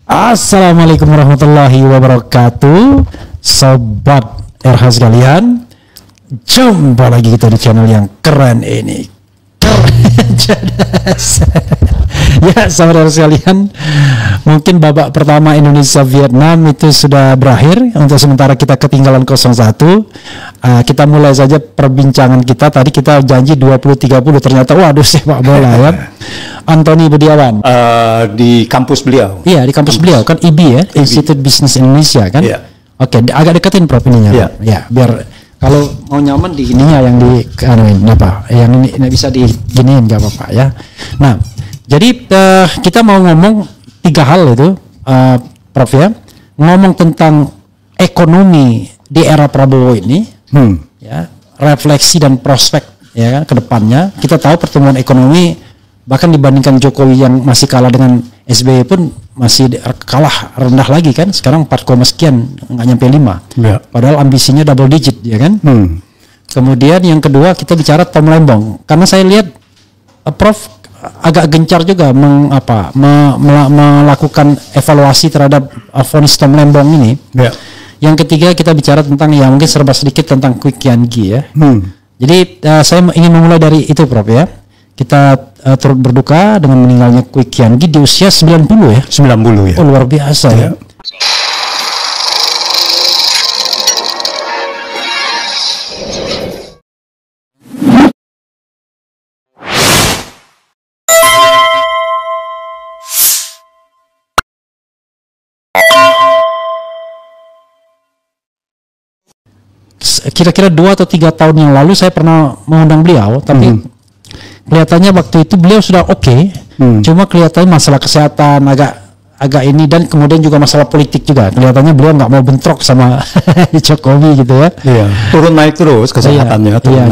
Assalamualaikum warahmatullahi wabarakatuh, sobat RH sekalian. Jumpa lagi kita di channel yang keren ini, keren cerdas. Ya, saudara sekalian, mungkin babak pertama Indonesia Vietnam itu sudah berakhir. Untuk sementara kita ketinggalan 0-1. Kita mulai saja perbincangan kita. Tadi kita janji 20-30, ternyata waduh sepak bola ya. Antoni Budiawan di kampus beliau. Iya, di kampus beliau kan IBI ya, Institut Bisnis Indonesia kan. Iya. Oke, agak deketin Prof ininya. Iya. Ya, biar kalau mau nyaman di ininya yang di apa? Yang ini bisa diginiin nggak apa-apa ya. Nah, jadi kita mau ngomong 3 hal itu, Prof ya. Ngomong tentang ekonomi di era Prabowo ini, ya, refleksi dan prospek ya kan ke depannya. Kita tahu pertumbuhan ekonomi bahkan dibandingkan Jokowi yang masih kalah dengan SBY pun masih kalah rendah lagi kan. Sekarang 4, sekian, nggak nyampe 5. Ya. Padahal ambisinya double digit ya kan. Kemudian yang kedua kita bicara Tom Lembong. Karena saya lihat Prof agak gencar juga melakukan evaluasi terhadap vonis Tom Lembong ini. Ya. Yang ketiga kita bicara tentang ya mungkin serba sedikit tentang Kwi Kian Gi ya. Jadi saya ingin memulai dari itu Prof ya. Kita turut berduka dengan meninggalnya Kwi Kian Gi di usia 90 ya. 90 ya. Oh, luar biasa ya. Kira-kira 2 atau 3 tahun yang lalu saya pernah mengundang beliau, tapi kelihatannya waktu itu beliau sudah oke. Cuma kelihatannya masalah kesehatan agak ini, dan kemudian juga masalah politik juga. Kelihatannya beliau nggak mau bentrok sama Jokowi gitu ya. Iya. Turun naik terus kesehatannya. Iya.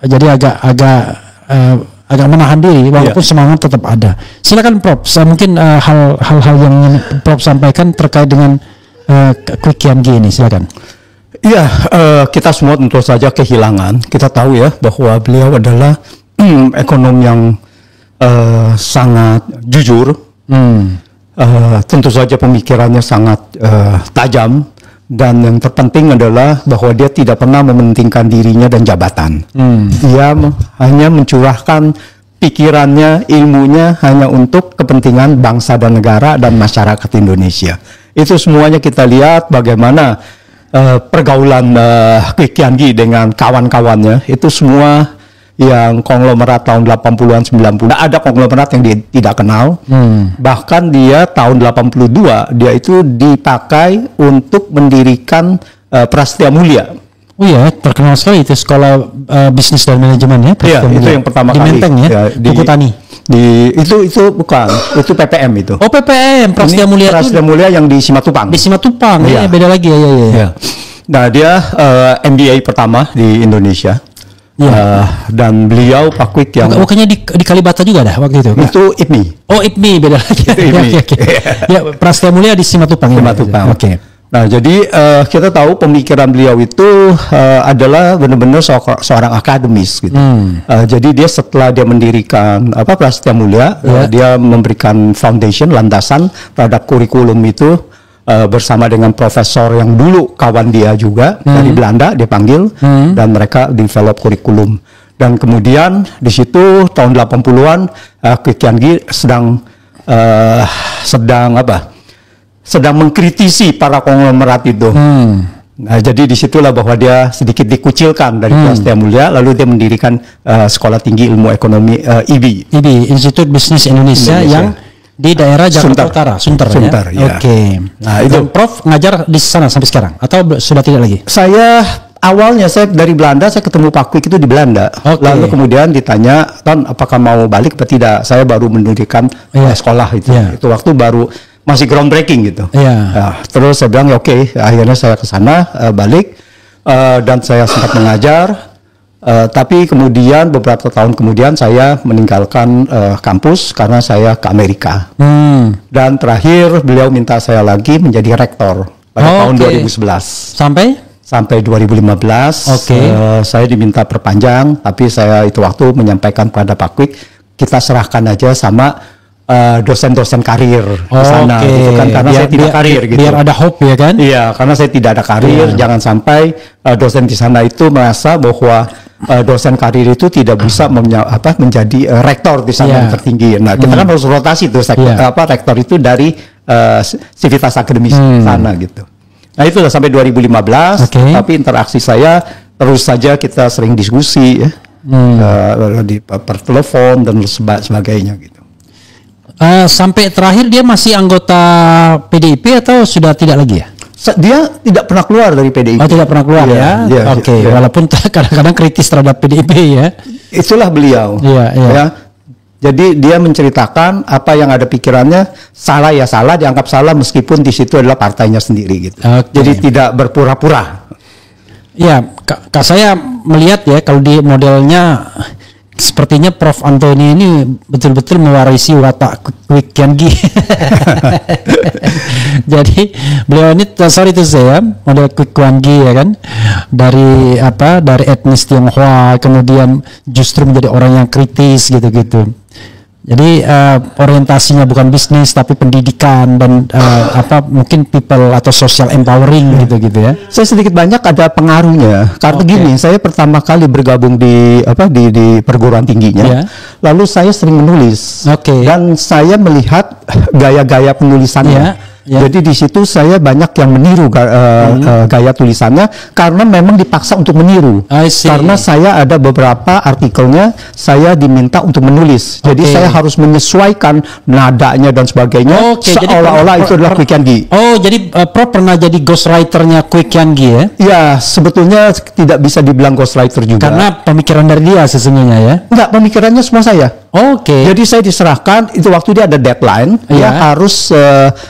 Jadi agak menahan diri, walaupun semangat tetap ada. Silakan Prof. Mungkin hal-hal yang Prof sampaikan terkait dengan Kwi Kian Gi ini, silakan. Iya, kita semua tentu saja kehilangan. Kita tahu ya bahwa beliau adalah ekonom yang sangat jujur. Tentu saja pemikirannya sangat tajam, dan yang terpenting adalah bahwa dia tidak pernah mementingkan dirinya dan jabatan. Dia hanya mencurahkan pikirannya, ilmunya hanya untuk kepentingan bangsa dan negara dan masyarakat Indonesia. Itu semuanya kita lihat bagaimana pergaulan Kwi Kian Gi dengan kawan-kawannya itu semua yang konglomerat tahun 80-an 90. Ada konglomerat yang dia tidak kenal. Bahkan dia tahun 82 dia itu dipakai untuk mendirikan Prasetya Mulia. Oh iya, terkenal sekali itu sekolah bisnis dan manajemen ya. Iya, itu yang pertama kali. Di Menteng ya, di Tugu Tani. Itu bukan, itu PPM itu. Oh PPM, Prasetya Mulia itu. Prasetya Mulia yang di Simatupang. Di Simatupang, ya, beda lagi ya. Nah dia MBA pertama di Indonesia. Dan beliau Pak Kwik yang bukannya di Kalibata juga dah waktu itu? Itu IPMI. Oh IPMI, beda lagi. Ya, Prasetya Mulia di Simatupang. Simatupang. Oke. Nah, jadi kita tahu pemikiran beliau itu adalah benar-benar seorang akademis gitu. Jadi dia setelah dia mendirikan Prasetya Mulia, dia memberikan foundation, landasan terhadap kurikulum itu bersama dengan profesor yang dulu kawan dia juga dari Belanda, dia panggil, dan mereka develop kurikulum. Dan kemudian di situ tahun 80-an Kwi Kian Gi sedang mengkritisi para konglomerat itu. Nah, jadi disitulah bahwa dia sedikit dikucilkan dari Prasetya Mulia, lalu dia mendirikan Sekolah Tinggi Ilmu Ekonomi IBI. IBI, Institut Bisnis Indonesia yang di daerah Jakarta Utara, Sunter ya. Oke. Nah, itu Prof ngajar di sana sampai sekarang atau sudah tidak lagi? Saya dari Belanda, saya ketemu Pak Kwik itu di Belanda. Lalu kemudian ditanya, "Ton, apakah mau balik atau tidak?" Saya baru mendirikan sekolah itu. Itu waktu baru masih groundbreaking gitu. Nah, terus saya bilang ya oke. Akhirnya saya ke sana balik dan saya sempat mengajar. Tapi kemudian beberapa tahun kemudian saya meninggalkan kampus karena saya ke Amerika. Dan terakhir beliau minta saya lagi menjadi rektor pada tahun 2011. Sampai 2015. Saya diminta perpanjang, tapi saya itu waktu menyampaikan kepada Pak Kwik, kita serahkan aja sama dosen-dosen karir di sana Oke. gitu kan, karena saya tidak karir gitu. Biar ada hope ya kan? Iya, karena saya tidak ada karir, jangan sampai dosen di sana itu merasa bahwa dosen karir itu tidak bisa menjadi rektor di sana yang tertinggi. Nah, kita kan harus rotasi tuh rektor itu dari sivitas akademis sana gitu. Nah, itu udah sampai 2015, tapi interaksi saya terus saja, kita sering diskusi ya. Per telepon dan sebagainya gitu. Sampai terakhir dia masih anggota PDIP atau sudah tidak lagi ya? Dia tidak pernah keluar dari PDIP. Oh, tidak pernah keluar ya? Oke. Walaupun kadang-kadang kritis terhadap PDIP ya. Itulah beliau. Ya. Jadi dia menceritakan apa yang ada pikirannya, salah ya salah, dianggap salah meskipun di situ adalah partainya sendiri gitu. Jadi tidak berpura-pura. Ya, Kak saya melihat ya kalau di modelnya sepertinya Prof. Antoni ini betul-betul mewarisi watak Kwik Kian Gi. Jadi beliau ini, sorry itu saya model Kwik Kian Gi ya kan, dari etnis Tionghoa kemudian justru menjadi orang yang kritis gitu-gitu. Jadi orientasinya bukan bisnis tapi pendidikan dan mungkin people atau social empowering gitu-gitu ya. Saya sedikit banyak ada pengaruhnya. Karena gini, saya pertama kali bergabung di perguruan tingginya. Lalu saya sering menulis. Dan saya melihat gaya-gaya penulisannya. Jadi di situ saya banyak yang meniru gaya tulisannya karena memang dipaksa untuk meniru. Karena saya ada beberapa artikelnya saya diminta untuk menulis. Jadi saya harus menyesuaikan nadanya dan sebagainya seolah-olah itu adalah Kwik Kian Gi. Oh, jadi Prof pernah jadi ghostwriter-nya Kwik Kian Gi ya? Ya, sebetulnya tidak bisa dibilang ghostwriter juga. Karena pemikiran dari dia sesungguhnya ya? Enggak, pemikirannya semua saya. Jadi saya diserahkan, itu waktu dia ada deadline, dia harus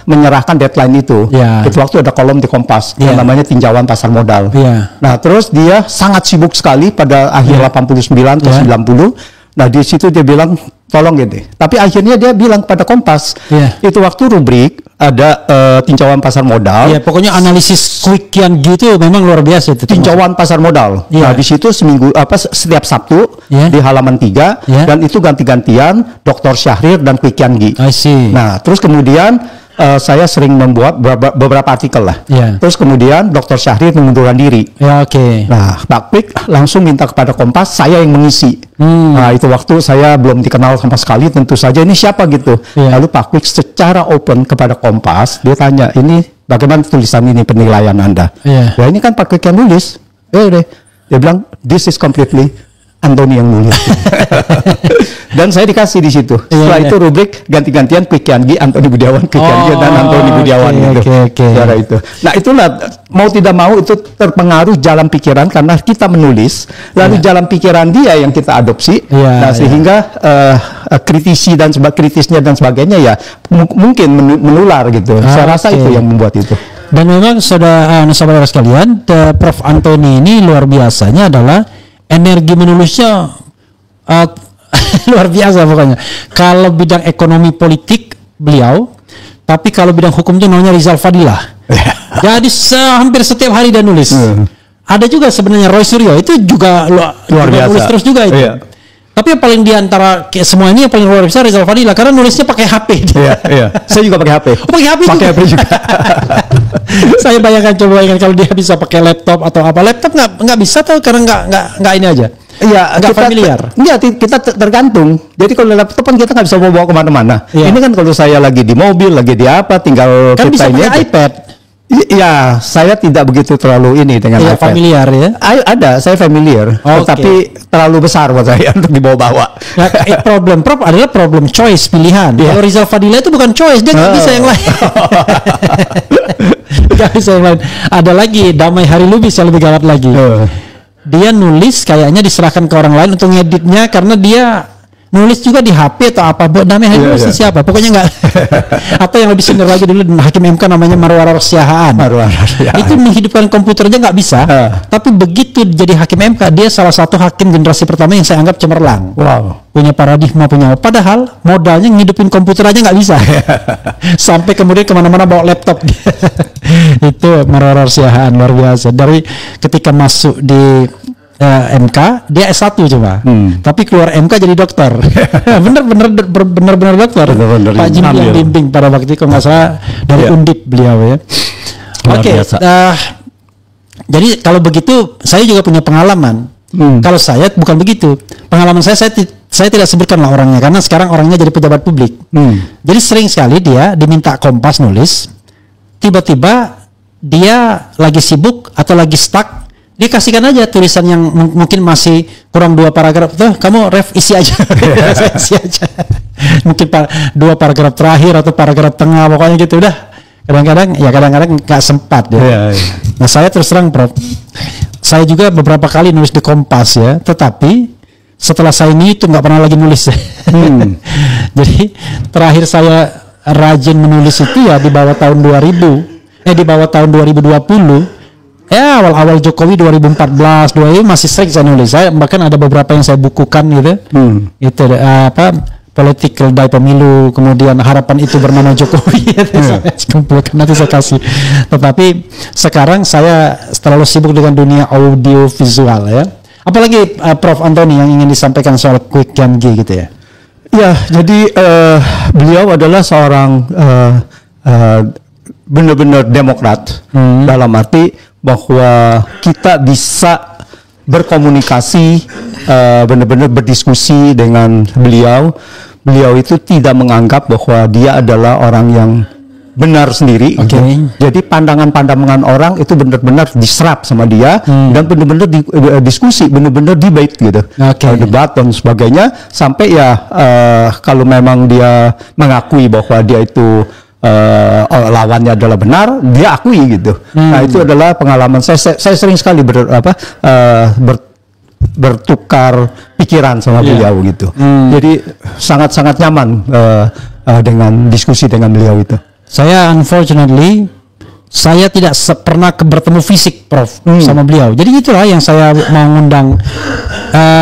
menyerahkan deadline itu. Itu waktu ada kolom di Kompas, yang namanya tinjauan pasar modal. Nah, terus dia sangat sibuk sekali pada akhir 89 atau 90. Nah, di situ dia bilang, tolong gini. Tapi akhirnya dia bilang pada Kompas, itu waktu rubrik ada tinjauan pasar modal. Pokoknya analisis Kwik Kian Gi itu memang luar biasa itu. Tinjauan pasar modal. Nah, di situ setiap Sabtu di halaman 3 dan itu ganti-gantian Dr. Syahrir dan Kwik Kian Gi. Nah, terus kemudian saya sering membuat beberapa artikel lah. Terus kemudian Dr. Syahrir mengundurkan diri. Nah, Pak Kwik langsung minta kepada Kompas, saya yang mengisi. Nah, itu waktu saya belum dikenal sama sekali, tentu saja ini siapa gitu. Lalu Pak Kwik secara open kepada Kompas, dia tanya, ini bagaimana tulisan ini, penilaian Anda? Ya ini kan Pak Kwik yang nulis. Dia bilang, this is completely Antoni yang nulis. Dan saya dikasih di situ. Setelah itu rubrik ganti-gantian Kwik Kian Gi, Antoni Budiawan, Kwik Kian Gi dan Antoni Budiawan Cara itu. Nah, itulah mau tidak mau itu terpengaruh jalan pikiran karena kita menulis, lalu jalan pikiran dia yang kita adopsi. Sehingga kritisi dan kritisnya dan sebagainya ya mungkin menular gitu. Saya rasa itu yang membuat itu. Dan memang saudara sekalian, Prof. Antoni ini luar biasanya adalah energi menulisnya luar biasa pokoknya. Kalau bidang ekonomi politik beliau, tapi kalau bidang hukum itu namanya Rizal Fadilah. Jadi hampir setiap hari dia nulis. Ada juga sebenarnya Roy Suryo itu juga luar biasa. Nulis terus juga itu. Tapi yang paling diantara semua ini yang paling luar biasa Rizal Fadilah karena nulisnya pakai HP. Saya juga pakai HP. Pakai HP. Pakai HP juga. Saya bayangkan kalau dia bisa pakai laptop atau apa. Laptop nggak bisa tuh karena nggak ini aja. Nggak familiar. Kita tergantung. Jadi kalau laptop kan kita nggak bisa bawa kemana-mana. Ini kan kalau saya lagi di mobil, lagi di apa, tinggal kan bisa pakai iPad. Iya, saya tidak begitu terlalu ini dengan iPad. Familiar ya? Ada, saya familiar. Tapi terlalu besar buat saya untuk dibawa-bawa. Nah, Prof adalah problem choice, pilihan. Kalau Rizal Fadilah itu bukan choice, dia nggak bisa yang lain. Nggak bisa yang lain. Ada lagi, Damai Hari Lubis yang lebih gawat lagi. Dia nulis kayaknya diserahkan ke orang lain untuk ngeditnya karena dia nulis juga di HP atau apa. Damai Hari Lubis siapa? Pokoknya nggak. Atau yang lebih senior lagi dulu Hakim MK namanya Marwara Siahaan. Itu menghidupkan komputer aja nggak bisa. Tapi begitu jadi Hakim MK, dia salah satu hakim generasi pertama yang saya anggap cemerlang. Punya paradigma, padahal modalnya ngidupin komputer aja nggak bisa. Sampai kemudian kemana-mana bawa laptop. Itu Marwara Siahaan luar biasa. Dari ketika masuk di MK, dia S1 coba. Tapi keluar MK jadi dokter. bener-bener dokter. Pak Jim yang bimbing pada waktu itu kalau nggak salah dari Undip beliau ya. Oke. Jadi kalau begitu saya juga punya pengalaman. Kalau saya bukan begitu. Pengalaman saya tidak sebutkan lah orangnya karena sekarang orangnya jadi pejabat publik. Jadi sering sekali dia diminta Kompas nulis, tiba-tiba dia lagi sibuk atau lagi stuck, dia kasihkan aja tulisan yang mungkin masih kurang 2 paragraf tuh, kamu isi aja. Saya isi aja. Mungkin 2 paragraf terakhir atau paragraf tengah, pokoknya gitu udah. Kadang-kadang nggak sempat ya. Nah saya terus terang Prof, saya juga beberapa kali nulis di Kompas ya, tetapi setelah saya ini itu nggak pernah lagi nulis. Jadi terakhir saya rajin menulis itu ya di bawah tahun 2000. Di bawah tahun 2020 ya, awal-awal Jokowi 2014 masih sering saya nulis. Saya bahkan ada beberapa yang saya bukukan gitu. Itu political die pemilu, kemudian harapan itu bernama Jokowi. Saya kumpulkan, nanti saya kasih. Tetapi sekarang saya terlalu sibuk dengan dunia audio visual ya. Apalagi Prof Antoni yang ingin disampaikan soal Quick Kian G gitu ya. Ya, jadi beliau adalah seorang benar-benar demokrat dalam arti bahwa kita bisa berkomunikasi, benar-benar berdiskusi dengan beliau. Beliau itu tidak menganggap bahwa dia adalah orang yang benar sendiri. Jadi pandangan-pandangan orang itu benar-benar diserap sama dia dan benar-benar diskusi, benar-benar debate gitu, debat dan sebagainya sampai ya kalau memang dia mengakui bahwa dia itu lawannya adalah benar, dia akui gitu. Nah itu adalah pengalaman saya sering sekali bertukar pikiran sama beliau gitu. Jadi sangat-sangat nyaman dengan diskusi dengan beliau itu. Saya unfortunately saya tidak pernah bertemu fisik Prof sama beliau. Jadi itulah yang saya mau ngundang.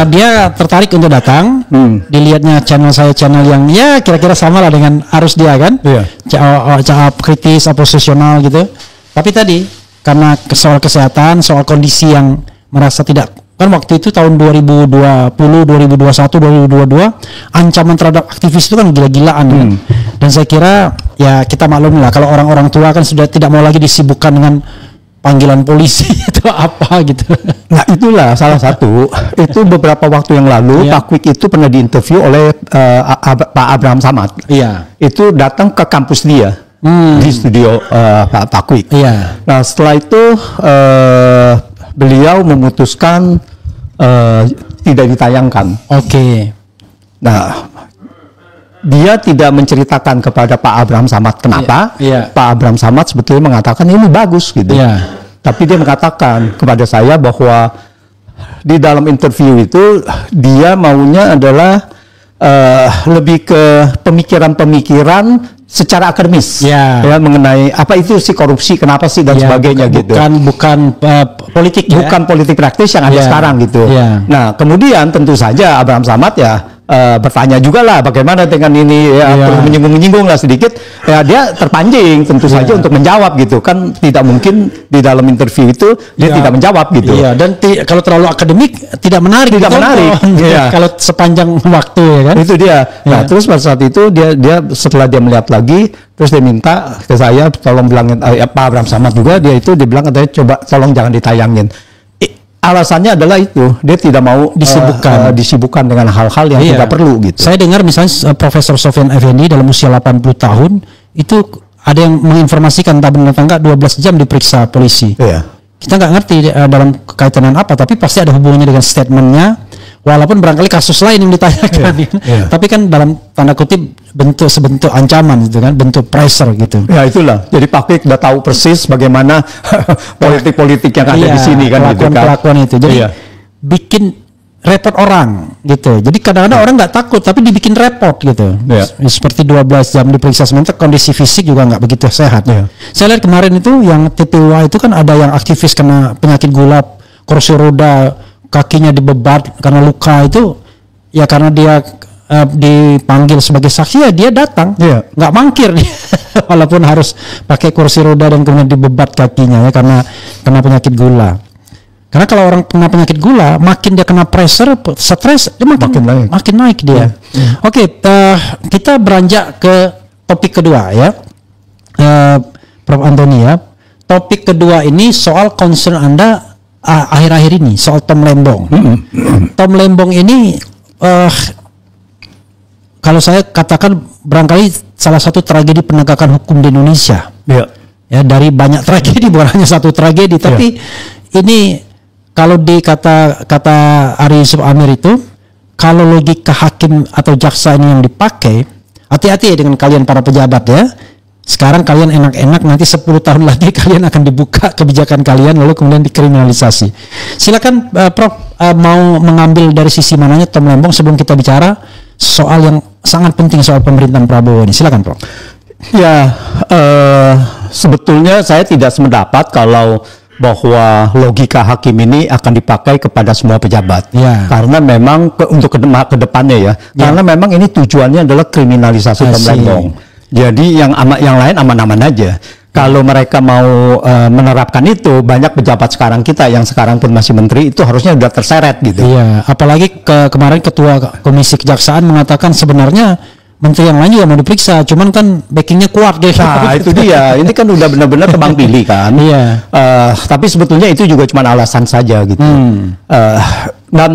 Dia tertarik untuk datang, dilihatnya channel saya, channel yang ya kira-kira sama lah dengan arus dia kan, kritis, oposisional gitu. Tapi tadi karena soal kesehatan, soal kondisi yang merasa tidak, kan waktu itu tahun 2020, 2021, 2022 ancaman terhadap aktivis itu kan gila-gilaan kan. Dan saya kira ya kita maklum lah kalau orang-orang tua kan sudah tidak mau lagi disibukkan dengan panggilan polisi atau apa gitu. Nah itulah salah satu. Itu beberapa waktu yang lalu Pak Quick itu pernah diinterview oleh Pak Abraham Samad. Itu datang ke kampus dia di studio Pak Quick. Nah setelah itu beliau memutuskan tidak ditayangkan. Nah dia tidak menceritakan kepada Pak Abraham Samad kenapa. Pak Abraham Samad sebetulnya mengatakan ini bagus gitu. Tapi dia mengatakan kepada saya bahwa di dalam interview itu dia maunya adalah lebih ke pemikiran-pemikiran secara akademis ya mengenai apa itu sih korupsi, kenapa sih dan sebagainya gitu. Bukan politik bukan politik praktis yang ada sekarang gitu. Nah, kemudian tentu saja Abraham Samad bertanya juga lah bagaimana dengan ini menyinggung-menyinggung lah sedikit ya, dia terpancing tentu saja untuk menjawab gitu kan, tidak mungkin di dalam interview itu dia tidak menjawab gitu. Dan kalau terlalu akademik tidak menarik kalau sepanjang waktu ya kan. Itu dia. Nah terus pada saat itu dia setelah dia melihat lagi terus dia minta ke saya tolong bilangin Pak Abraham Samad juga, dia bilang katanya coba tolong jangan ditayangin. Alasannya adalah itu, dia tidak mau disibukkan dengan hal-hal yang tidak perlu gitu. Saya dengar misalnya Profesor Sofyan Effendi dalam usia 80 tahun itu ada yang menginformasikan entah benar atau enggak 12 jam diperiksa polisi. Kita nggak ngerti dalam kaitan apa, tapi pasti ada hubungannya dengan statementnya. Walaupun barangkali kasus lain yang ditanyakan, tapi kan dalam tanda kutip sebentuk ancaman gitu kan, bentuk pressure gitu. Ya itulah. Jadi Pak Quick udah tahu persis bagaimana politik-politik yang ada di sini kan, pelakuan itu. Jadi bikin repot orang gitu. Jadi kadang-kadang orang nggak takut, tapi dibikin repot gitu. Seperti 12 jam diperiksa, sementara kondisi fisik juga nggak begitu sehat. Saya lihat kemarin itu yang TPWA itu kan ada yang aktivis kena penyakit gula, kursi roda, kakinya dibebat karena luka itu ya karena dia dipanggil sebagai saksi ya dia datang nggak mangkir walaupun harus pakai kursi roda dan kemudian dibebat kakinya ya karena kena penyakit gula. Karena kalau orang kena penyakit gula, makin dia kena pressure, stres, dia makin naik dia. Oke, kita beranjak ke topik kedua ya, Prof. Antoni ya. Topik kedua ini soal concern Anda akhir-akhir ini soal Tom Lembong. Tom Lembong ini kalau saya katakan barangkali salah satu tragedi penegakan hukum di Indonesia. Ya, dari banyak tragedi, bukan hanya satu tragedi, tapi ini kalau di kata Ari Yusuf Amir itu, kalau logika hakim atau jaksa ini yang dipakai, hati-hati dengan kalian para pejabat ya. Sekarang kalian enak-enak, nanti 10 tahun lagi kalian akan dibuka kebijakan kalian lalu kemudian dikriminalisasi. Silakan Prof mau mengambil dari sisi mananya Tom Lembong sebelum kita bicara soal yang sangat penting soal pemerintahan Prabowo ini. Silakan Prof. Ya, sebetulnya saya tidak sependapat kalau bahwa logika hakim ini akan dipakai kepada semua pejabat. Ya. Karena memang untuk ke depannya ya. Karena memang ini tujuannya adalah kriminalisasi Tom Lembong. Jadi yang lain aman-aman aja. Kalau mereka mau menerapkan itu, banyak pejabat sekarang kita yang sekarang pun masih menteri itu harusnya sudah terseret gitu. Iya, apalagi kemarin Ketua Komisi Kejaksaan mengatakan sebenarnya menteri yang lain juga mau diperiksa, cuman kan backingnya kuat gitu. Nah itu dia, ini kan udah benar-benar tebang pilih kan. Iya. Tapi sebetulnya itu juga cuma alasan saja gitu. Dan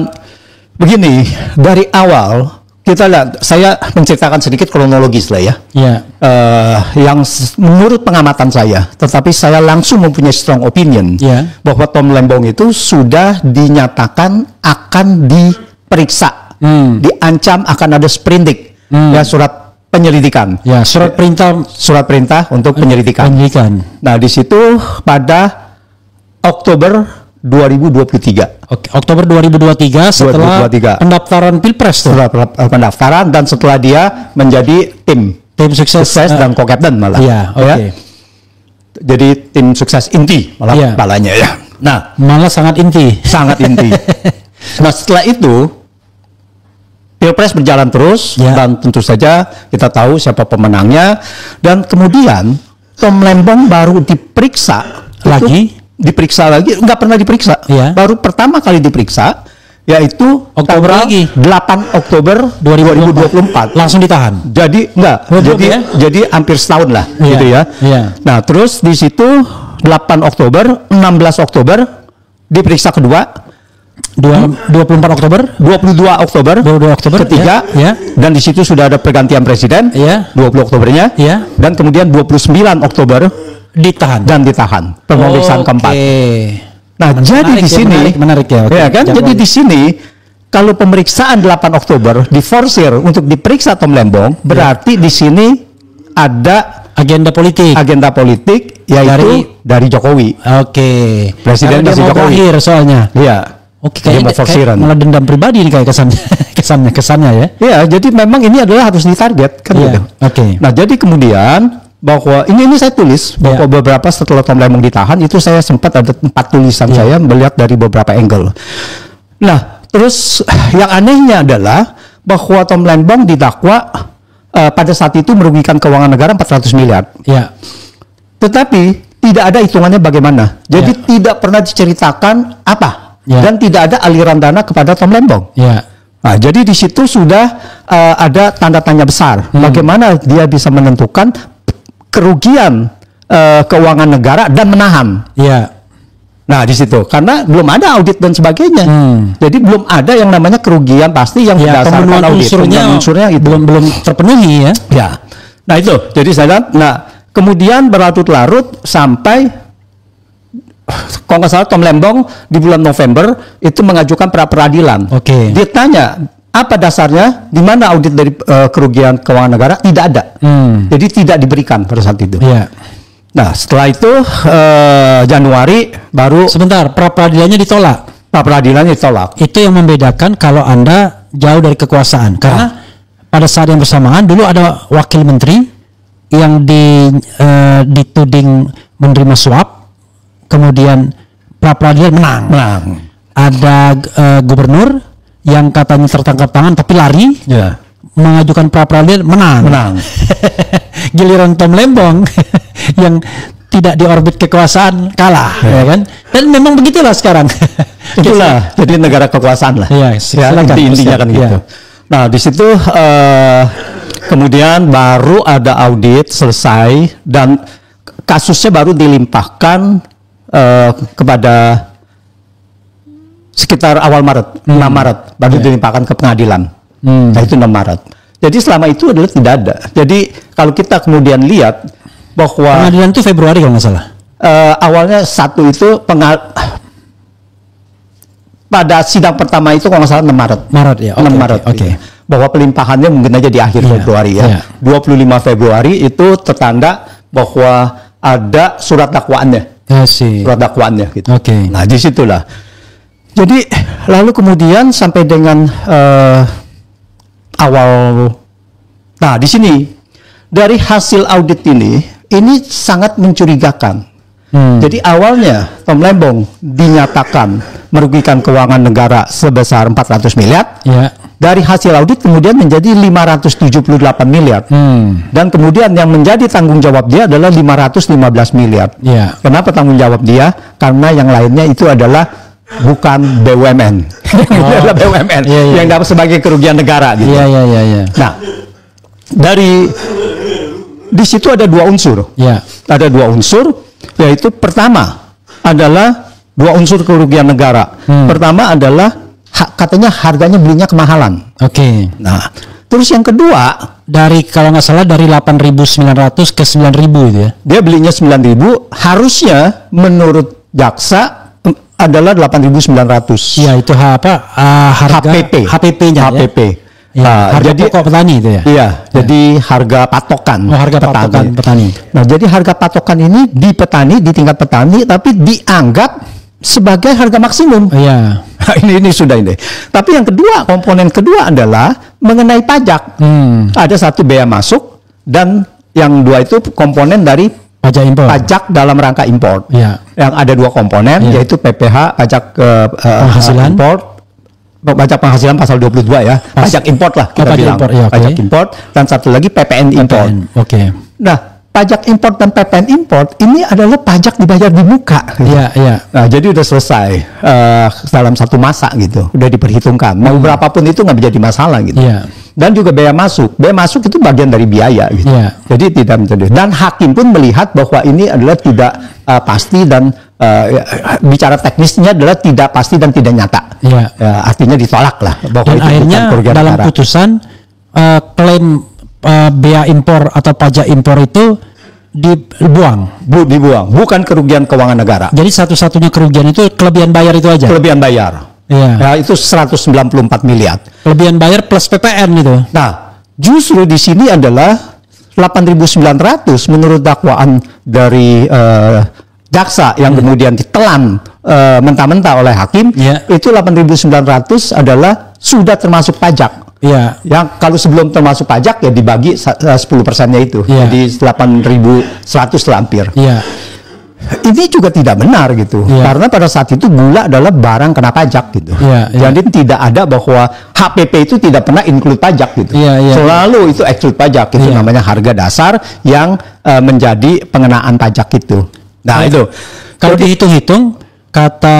begini, dari awal kita lihat, saya menceritakan sedikit kronologis lah ya. Iya. Yang menurut pengamatan saya, tetapi saya langsung mempunyai strong opinion bahwa Tom Lembong itu sudah dinyatakan akan diperiksa, diancam akan ada sprindik. Ya, surat penyelidikan. Ya, surat perintah untuk penyelidikan. Nah, di situ pada Oktober 2023. Oke, Oktober 2023 setelah 2023. pendaftaran Pilpres tuh. Setelah pendaftaran dan setelah dia menjadi tim sukses dan co-captain malah. Iya, oke. Ya. Jadi tim sukses inti malah balanya ya. Nah, malah sangat inti. Nah, setelah itu Pilpres berjalan terus dan tentu saja kita tahu siapa pemenangnya, dan kemudian Tom Lembong baru diperiksa lagi, nggak pernah diperiksa, baru pertama kali diperiksa yaitu Oktober lagi 8 Oktober 2024 langsung ditahan. Jadi jadi hampir setahun lah gitu ya. Nah, terus di situ 8 Oktober, 16 Oktober diperiksa kedua. 22 Oktober ketiga, dan di situ sudah ada pergantian presiden, 20 Oktobernya, dan kemudian 29 Oktober ditahan pemeriksaan keempat. Nah, menarik, jadi di sini menarik ya. Ya kan? Jadi di sini kalau pemeriksaan 8 Oktober diforsir untuk diperiksa Tom Lembong, berarti di sini ada agenda politik yaitu dari Jokowi. Presiden dari Jokowi. Terakhir soalnya. Iya. Oke, kayak malah dendam pribadi nih kayak kesannya ya. Iya, jadi memang ini adalah harus ditarget kan gitu. Nah, jadi kemudian bahwa ini saya tulis bahwa beberapa setelah Tom Lembong ditahan itu saya sempat ada 4 tulisan saya melihat dari beberapa angle. Nah, terus yang anehnya adalah bahwa Tom Lembong didakwa pada saat itu merugikan keuangan negara 400 miliar. Tetapi tidak ada hitungannya bagaimana. Jadi tidak pernah diceritakan apa. Dan tidak ada aliran dana kepada Tom Lembong. Nah, jadi di situ sudah ada tanda tanya besar. Bagaimana dia bisa menentukan kerugian keuangan negara dan menahan? Nah, di situ karena belum ada audit dan sebagainya. Jadi belum ada yang namanya kerugian pasti yang berdasarkan audit. Unsurnya itu belum terpenuhi ya. Nah, itu. Jadi saya lihat. Nah, kemudian berlarut-larut sampai kalau nggak salah Tom Lembong di bulan November itu mengajukan pra peradilan. Dia tanya apa dasarnya, di mana audit dari kerugian keuangan negara, tidak ada. Jadi tidak diberikan pada saat itu. Nah, setelah itu Januari baru sebentar pra peradilannya ditolak. Itu yang membedakan kalau Anda jauh dari kekuasaan. Karena pada saat yang bersamaan dulu ada wakil menteri yang dituding menerima suap. Kemudian pra peradilan menang. Ada gubernur yang katanya tertangkap tangan tapi lari, mengajukan pra peradilan menang. Giliran Tom Lembong yang tidak di orbit kekuasaan kalah, ya kan? Dan memang begitulah sekarang. Itulah jadi negara kekuasaan lah. Iya, intinya kan gitu. Nah di situ kemudian baru ada audit selesai dan kasusnya baru dilimpahkan kepada sekitar awal Maret, 6 Maret baru dilimpahkan ke pengadilan. Nah itu 6 Maret. Jadi selama itu adalah tidak ada. Jadi kalau kita kemudian lihat bahwa pengadilan itu Februari kalau nggak salah. Awalnya satu itu pada sidang pertama itu kalau nggak salah 6 Maret. Maret ya. 6 Maret. Oke. Bahwa pelimpahannya mungkin aja di akhir Februari ya. 25 Februari itu tertanda bahwa ada surat dakwaannya. Surat dakwaannya gitu. Oke. Nah, disitulah. Jadi lalu kemudian sampai dengan nah di sini dari hasil audit ini sangat mencurigakan. Jadi awalnya Tom Lembong dinyatakan merugikan keuangan negara sebesar 400 miliar. Ya. Dari hasil audit kemudian menjadi 578 miliar. Dan kemudian yang menjadi tanggung jawab dia adalah 515 miliar. Ya. Kenapa tanggung jawab dia? Karena yang lainnya itu adalah bukan BUMN. Ini adalah BUMN yang dapat sebagai kerugian negara gitu. Nah, di situ ada dua unsur. Ada dua unsur, yaitu pertama adalah dua unsur kerugian negara. Pertama adalah katanya harganya belinya kemahalan. Nah, terus yang kedua dari kalau nggak salah dari 8.900 ke 9.000 itu ya. Dia belinya 9.000, harusnya menurut jaksa adalah 8.900. Ya, itu harga HPP-nya. HPP. Ya, harga jadi pokok petani itu ya. Iya, jadi harga patokan. Harga patokan petani. Nah, jadi harga patokan ini di tingkat petani tapi dianggap sebagai harga maksimum. Iya. ini sudah ini. Tapi yang kedua, komponen kedua adalah mengenai pajak. Ada satu bea masuk dan yang dua itu komponen dari pajak dalam rangka impor. Yang ada dua komponen yaitu PPH, pajak penghasilan impor, pajak penghasilan pasal 22 ya. Pajak import lah kita bilang. Pajak import dan satu lagi PPN import. Nah, pajak import dan PPN import ini adalah pajak dibayar di muka. Nah, jadi udah selesai dalam satu masa gitu, udah diperhitungkan. Mau berapapun itu nggak menjadi masalah gitu. Dan juga bea masuk itu bagian dari biaya gitu. Jadi tidak menjadi. Dan hakim pun melihat bahwa ini adalah tidak pasti dan bicara teknisnya adalah tidak pasti dan tidak nyata. Artinya ditolak lah bahwa dan itu akhirnya bukan kerugian dalam negara. putusan klaim bea impor atau pajak impor itu dibuang, bukan kerugian keuangan negara. Jadi satu-satunya kerugian itu kelebihan bayar itu aja. Kelebihan bayar. Ya, itu 194 miliar. Kelebihan bayar plus PPN gitu. Nah, justru di sini adalah 8.900 menurut dakwaan dari jaksa yang kemudian ditelan mentah-mentah oleh hakim. Itu 8.900 adalah sudah termasuk pajak. Yang kalau sebelum termasuk pajak ya dibagi 10%-nya itu. Jadi 8.100 lah hampir. Ini juga tidak benar gitu. Karena pada saat itu gula adalah barang kena pajak gitu. Jadi tidak ada bahwa HPP itu tidak pernah include pajak gitu. Selalu itu exclude pajak. Itu namanya harga dasar yang menjadi pengenaan pajak itu. Nah, itu kalau dihitung-hitung kata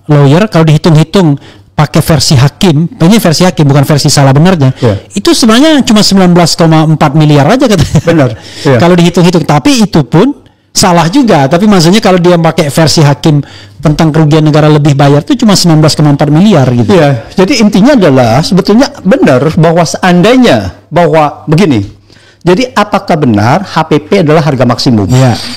lawyer, kalau dihitung-hitung pakai versi hakim, ini versi hakim bukan versi salah benarnya. Itu sebenarnya cuma 19,4 miliar aja katanya. Benar. Kalau dihitung-hitung, tapi itu pun salah juga. Tapi maksudnya kalau dia pakai versi hakim tentang kerugian negara lebih bayar itu cuma 19,4 miliar gitu. Jadi intinya adalah sebetulnya benar bahwa seandainya bahwa begini. Jadi apakah benar HPP adalah harga maksimum?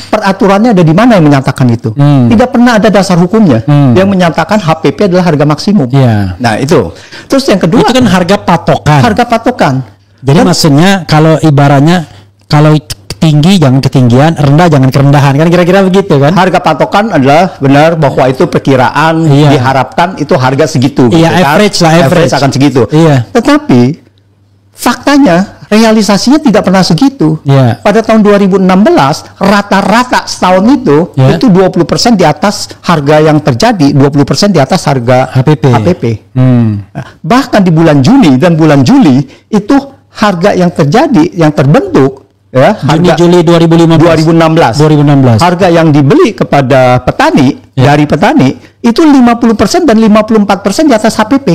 Peraturannya ada di mana yang menyatakan itu? Tidak pernah ada dasar hukumnya yang menyatakan HPP adalah harga maksimum. Nah, itu. Terus yang kedua, itu kan harga patokan. Harga patokan. Jadi maksudnya kalau ibaratnya kalau tinggi jangan ketinggian, rendah jangan kerendahan, kan kira-kira begitu kan? Harga patokan adalah benar bahwa itu perkiraan diharapkan itu harga segitu. Average lah, average akan segitu. Tetapi faktanya realisasinya tidak pernah segitu. Pada tahun 2016 rata-rata setahun itu 20% di atas harga yang terjadi, 20% di atas harga HPP. Bahkan di bulan Juni dan bulan Juli itu harga yang terjadi, yang terbentuk ya, Juni-Juli 2016. 2016. Harga yang dibeli kepada petani dari petani itu 50% dan 54% di atas HPP.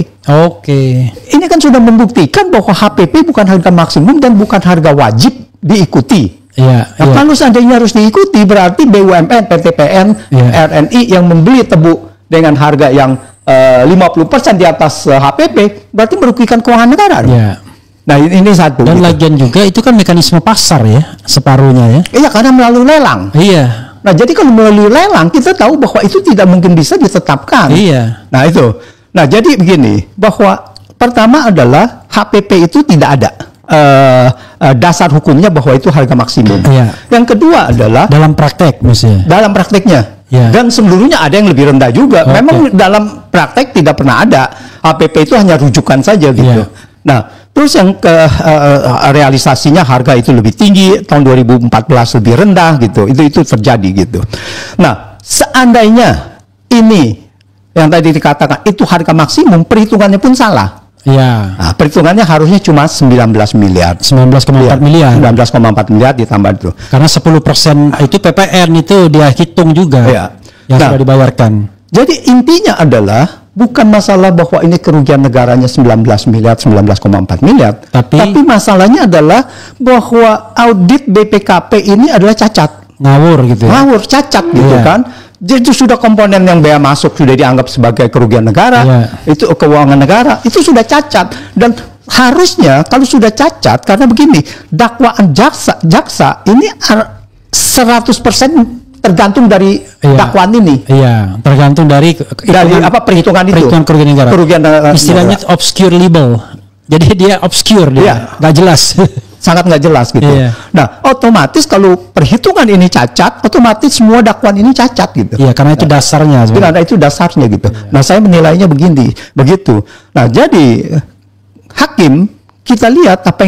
Oke. Ini kan sudah membuktikan bahwa HPP bukan harga maksimum dan bukan harga wajib diikuti. Iya. Nah, kalau seandainya harus diikuti, berarti BUMN, PTPN, RNI yang membeli tebu dengan harga yang 50% di atas HPP, berarti merugikan keuangan negara. Iya. Nah, ini satu. Dan lagian juga itu kan mekanisme pasar ya, separuhnya ya. Iya, karena melalui lelang. Iya. Nah, jadi kalau melalui lelang, kita tahu bahwa itu tidak mungkin bisa ditetapkan. Iya. Nah, itu. Nah, jadi begini, bahwa pertama adalah HPP itu tidak ada dasar hukumnya bahwa itu harga maksimum. Iya. Yang kedua adalah Dalam praktek misalnya. dalam prakteknya. Iya. Dan seluruhnya ada yang lebih rendah juga. Oke. Memang dalam praktek tidak pernah ada. HPP itu hanya rujukan saja gitu. Iya. Nah, terus yang ke realisasinya harga itu lebih tinggi, tahun 2014 lebih rendah gitu. Itu terjadi gitu. Nah, seandainya ini yang tadi dikatakan itu harga maksimum, perhitungannya pun salah. Iya. Nah, perhitungannya harusnya cuma 19 miliar. 19,4 miliar. 19,4 miliar ditambah itu. Karena 10% itu PPN itu dia hitung juga. Iya. Yang Nah, sudah dibayarkan. jadi intinya adalah bukan masalah bahwa ini kerugian negaranya 19 miliar, 19,4 miliar. Tapi masalahnya adalah bahwa audit BPKP ini adalah cacat. Ngawur gitu ya. Ngawur, cacat gitu Iya. kan. Jadi itu sudah komponen yang bea masuk sudah dianggap sebagai kerugian negara. Iya. Itu keuangan negara, itu sudah cacat. Dan harusnya kalau sudah cacat, karena begini, dakwaan jaksa ini 100% tergantung dari dakwaan ini. Iya, tergantung dari Perhitungan itu. Perhitungan kerugian negara. Istilahnya obscure libel. Jadi dia obscure dia, nggak jelas. Sangat nggak jelas gitu. Iya. Nah, otomatis kalau perhitungan ini cacat, otomatis semua dakwaan ini cacat gitu. Iya, karena itu dasarnya. Karena itu dasarnya gitu. Iya. Nah, saya menilainya begitu. Nah, jadi hakim kita lihat apa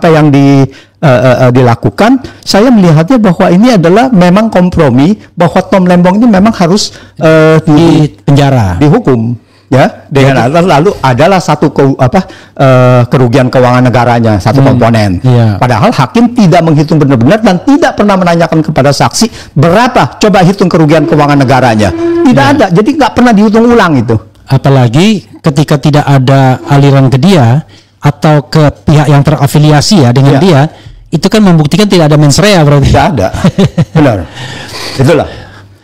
yang dilakukan. Saya melihatnya bahwa ini adalah memang kompromi bahwa Tom Lembong ini memang harus di penjara, dihukum. Ya, dengan lalu adalah satu kerugian keuangan negaranya, satu komponen. Iya. Padahal hakim tidak menghitung benar-benar dan tidak pernah menanyakan kepada saksi berapa coba hitung kerugian keuangan negaranya. Tidak ada, jadi nggak pernah dihitung ulang itu. Apalagi ketika tidak ada aliran ke dia atau ke pihak yang terafiliasi ya dengan dia, itu kan membuktikan tidak ada mens rea berarti. Tidak ada, benar. Itulah.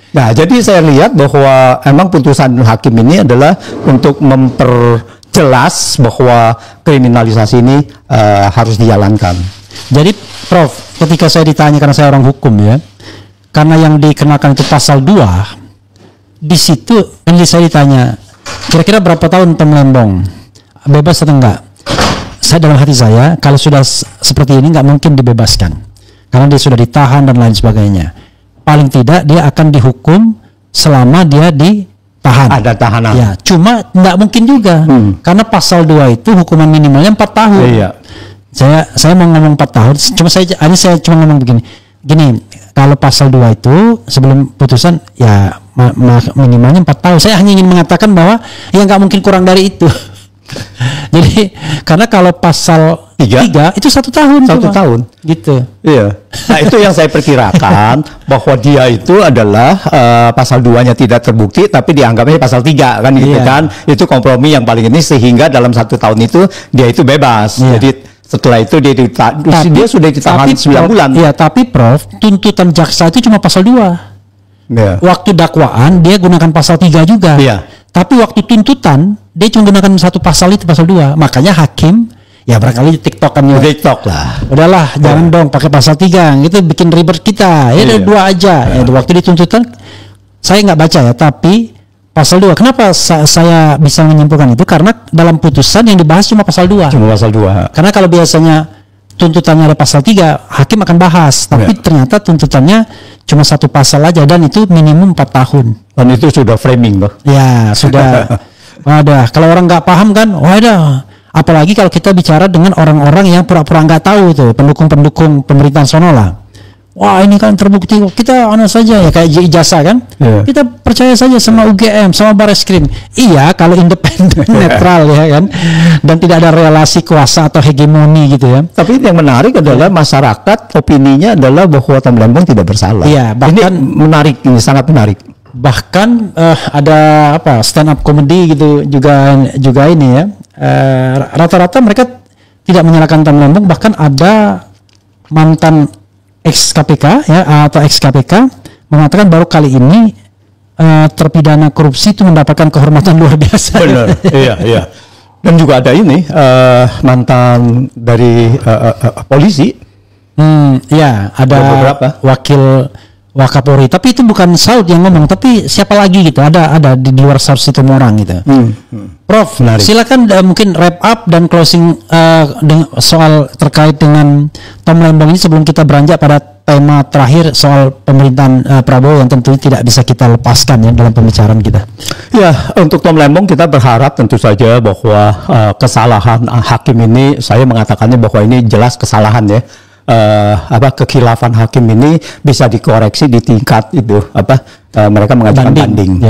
Nah, jadi saya lihat bahwa emang putusan hakim ini adalah untuk memperjelas bahwa kriminalisasi ini harus dijalankan. Jadi, Prof, ketika saya ditanya karena saya orang hukum ya, karena yang dikenakan itu pasal 2, di situ saya ditanya, kira-kira berapa tahun Tom Lembong? Bebas atau enggak? Saya dalam hati saya, kalau sudah seperti ini nggak mungkin dibebaskan. Karena dia sudah ditahan dan lain sebagainya. Paling tidak dia akan dihukum selama dia ditahan. Ada tahanan. Ya, cuma nggak mungkin juga. Karena pasal 2 itu hukuman minimalnya 4 tahun. Iya. Saya mau ngomong 4 tahun, saya cuma ngomong begini. Gini, kalau pasal 2 itu sebelum putusan ya minimalnya 4 tahun. Saya hanya ingin mengatakan bahwa ya nggak mungkin kurang dari itu. Jadi karena kalau pasal 3 itu 1 tahun. 1 tahun. Gitu. Iya. Nah, itu yang saya perkirakan bahwa dia itu adalah pasal 2-nya tidak terbukti tapi dianggapnya pasal 3 kan gitu kan. Itu kompromi yang paling ini sehingga dalam 1 tahun itu dia itu bebas. Jadi setelah itu dia sudah ditahan 9 bulan. Iya, tapi Prof, tuntutan jaksa itu cuma pasal 2. Iya. Waktu dakwaan dia gunakan pasal 3 juga. Iya. Tapi waktu tuntutan dia cuma gunakan satu pasal itu, pasal 2. Makanya hakim ya barangkali TikTokannya. TikTok lah. Udahlah, jangan dong pakai pasal 3. Itu bikin ribet kita. Ya ada 2 aja. Ya, waktu dituntutan saya nggak baca ya, tapi pasal 2. Kenapa saya bisa menyimpulkan itu? Karena dalam putusan yang dibahas cuma pasal 2. Cuma pasal 2. Karena kalau biasanya tuntutannya ada pasal 3, hakim akan bahas. Tapi ternyata tuntutannya cuma 1 pasal aja dan itu minimum 4 tahun. Dan itu sudah framing loh. Ya, sudah. Wadah, kalau orang nggak paham kan, wadah. Apalagi kalau kita bicara dengan orang-orang yang pura-pura nggak tahu tuh, pendukung-pendukung pemerintahan sono lah. wah ini kan terbukti, kita saja ya kayak ijazah kan, kita percaya saja sama UGM, sama Bareskrim. Iya kalau independen, netral ya kan, dan tidak ada relasi kuasa atau hegemoni gitu ya. Tapi yang menarik adalah masyarakat opininya adalah bahwa Tom Lembong tidak bersalah. Iya, bahkan ini menarik, ini sangat menarik. Bahkan ada stand up comedy gitu juga ini ya. Rata-rata mereka tidak menyalahkan Tom Lembong, bahkan ada mantan ex KPK ya atau ex KPK mengatakan baru kali ini terpidana korupsi itu mendapatkan kehormatan luar biasa. Benar, iya. Dan juga ada ini mantan dari polisi. Ya ada beberapa wakil Wakapolri, tapi itu bukan Saud yang ngomong, tapi siapa lagi gitu, ada di luar Saud Situmorang gitu. Prof, menarik. Silakan mungkin wrap up dan closing soal terkait dengan Tom Lembong ini sebelum kita beranjak pada tema terakhir soal pemerintahan Prabowo yang tentunya tidak bisa kita lepaskan ya dalam pembicaraan kita. Ya, untuk Tom Lembong kita berharap tentu saja bahwa kesalahan hakim ini, saya mengatakannya bahwa ini jelas kesalahan ya. Kekhilafan hakim ini bisa dikoreksi di tingkat itu mereka mengajukan banding.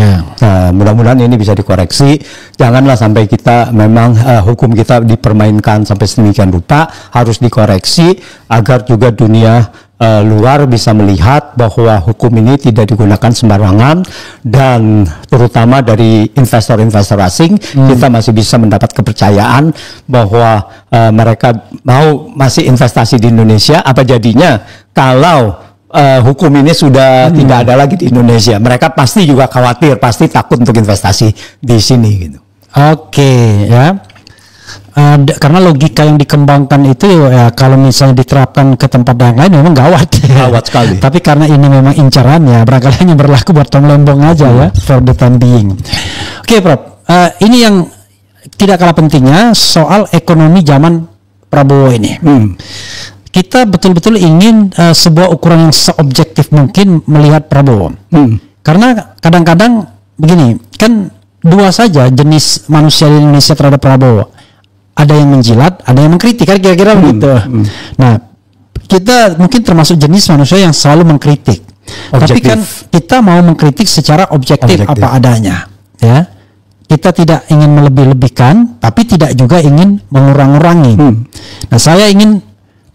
Mudah-mudahan ini bisa dikoreksi. Janganlah sampai kita memang hukum kita dipermainkan sampai sedemikian rupa, harus dikoreksi agar juga dunia luar bisa melihat bahwa hukum ini tidak digunakan sembarangan, dan terutama dari investor-investor asing kita masih bisa mendapat kepercayaan bahwa mereka masih investasi di Indonesia. Apa jadinya kalau hukum ini sudah tidak ada lagi di Indonesia? Mereka pasti juga khawatir, pasti takut untuk investasi di sini gitu. Oke, ya. Karena logika yang dikembangkan itu ya kalau misalnya diterapkan ke tempat yang lain memang gawat sekali. Tapi karena ini memang incaran ya, barangkali hanya berlaku buat Tom Lembong aja ya for the time being. Oke, Prof, ini yang tidak kalah pentingnya soal ekonomi zaman Prabowo ini. Kita betul-betul ingin sebuah ukuran yang seobjektif mungkin melihat Prabowo. Karena kadang-kadang begini, kan dua saja jenis manusia di Indonesia terhadap Prabowo. Ada yang menjilat, ada yang mengkritik, kan kira-kira begitu. Nah, kita mungkin termasuk jenis manusia yang selalu mengkritik. Tapi kan kita mau mengkritik secara objektif apa adanya, ya. Kita tidak ingin melebih-lebihkan, tapi tidak juga ingin mengurang-urangi. Nah, saya ingin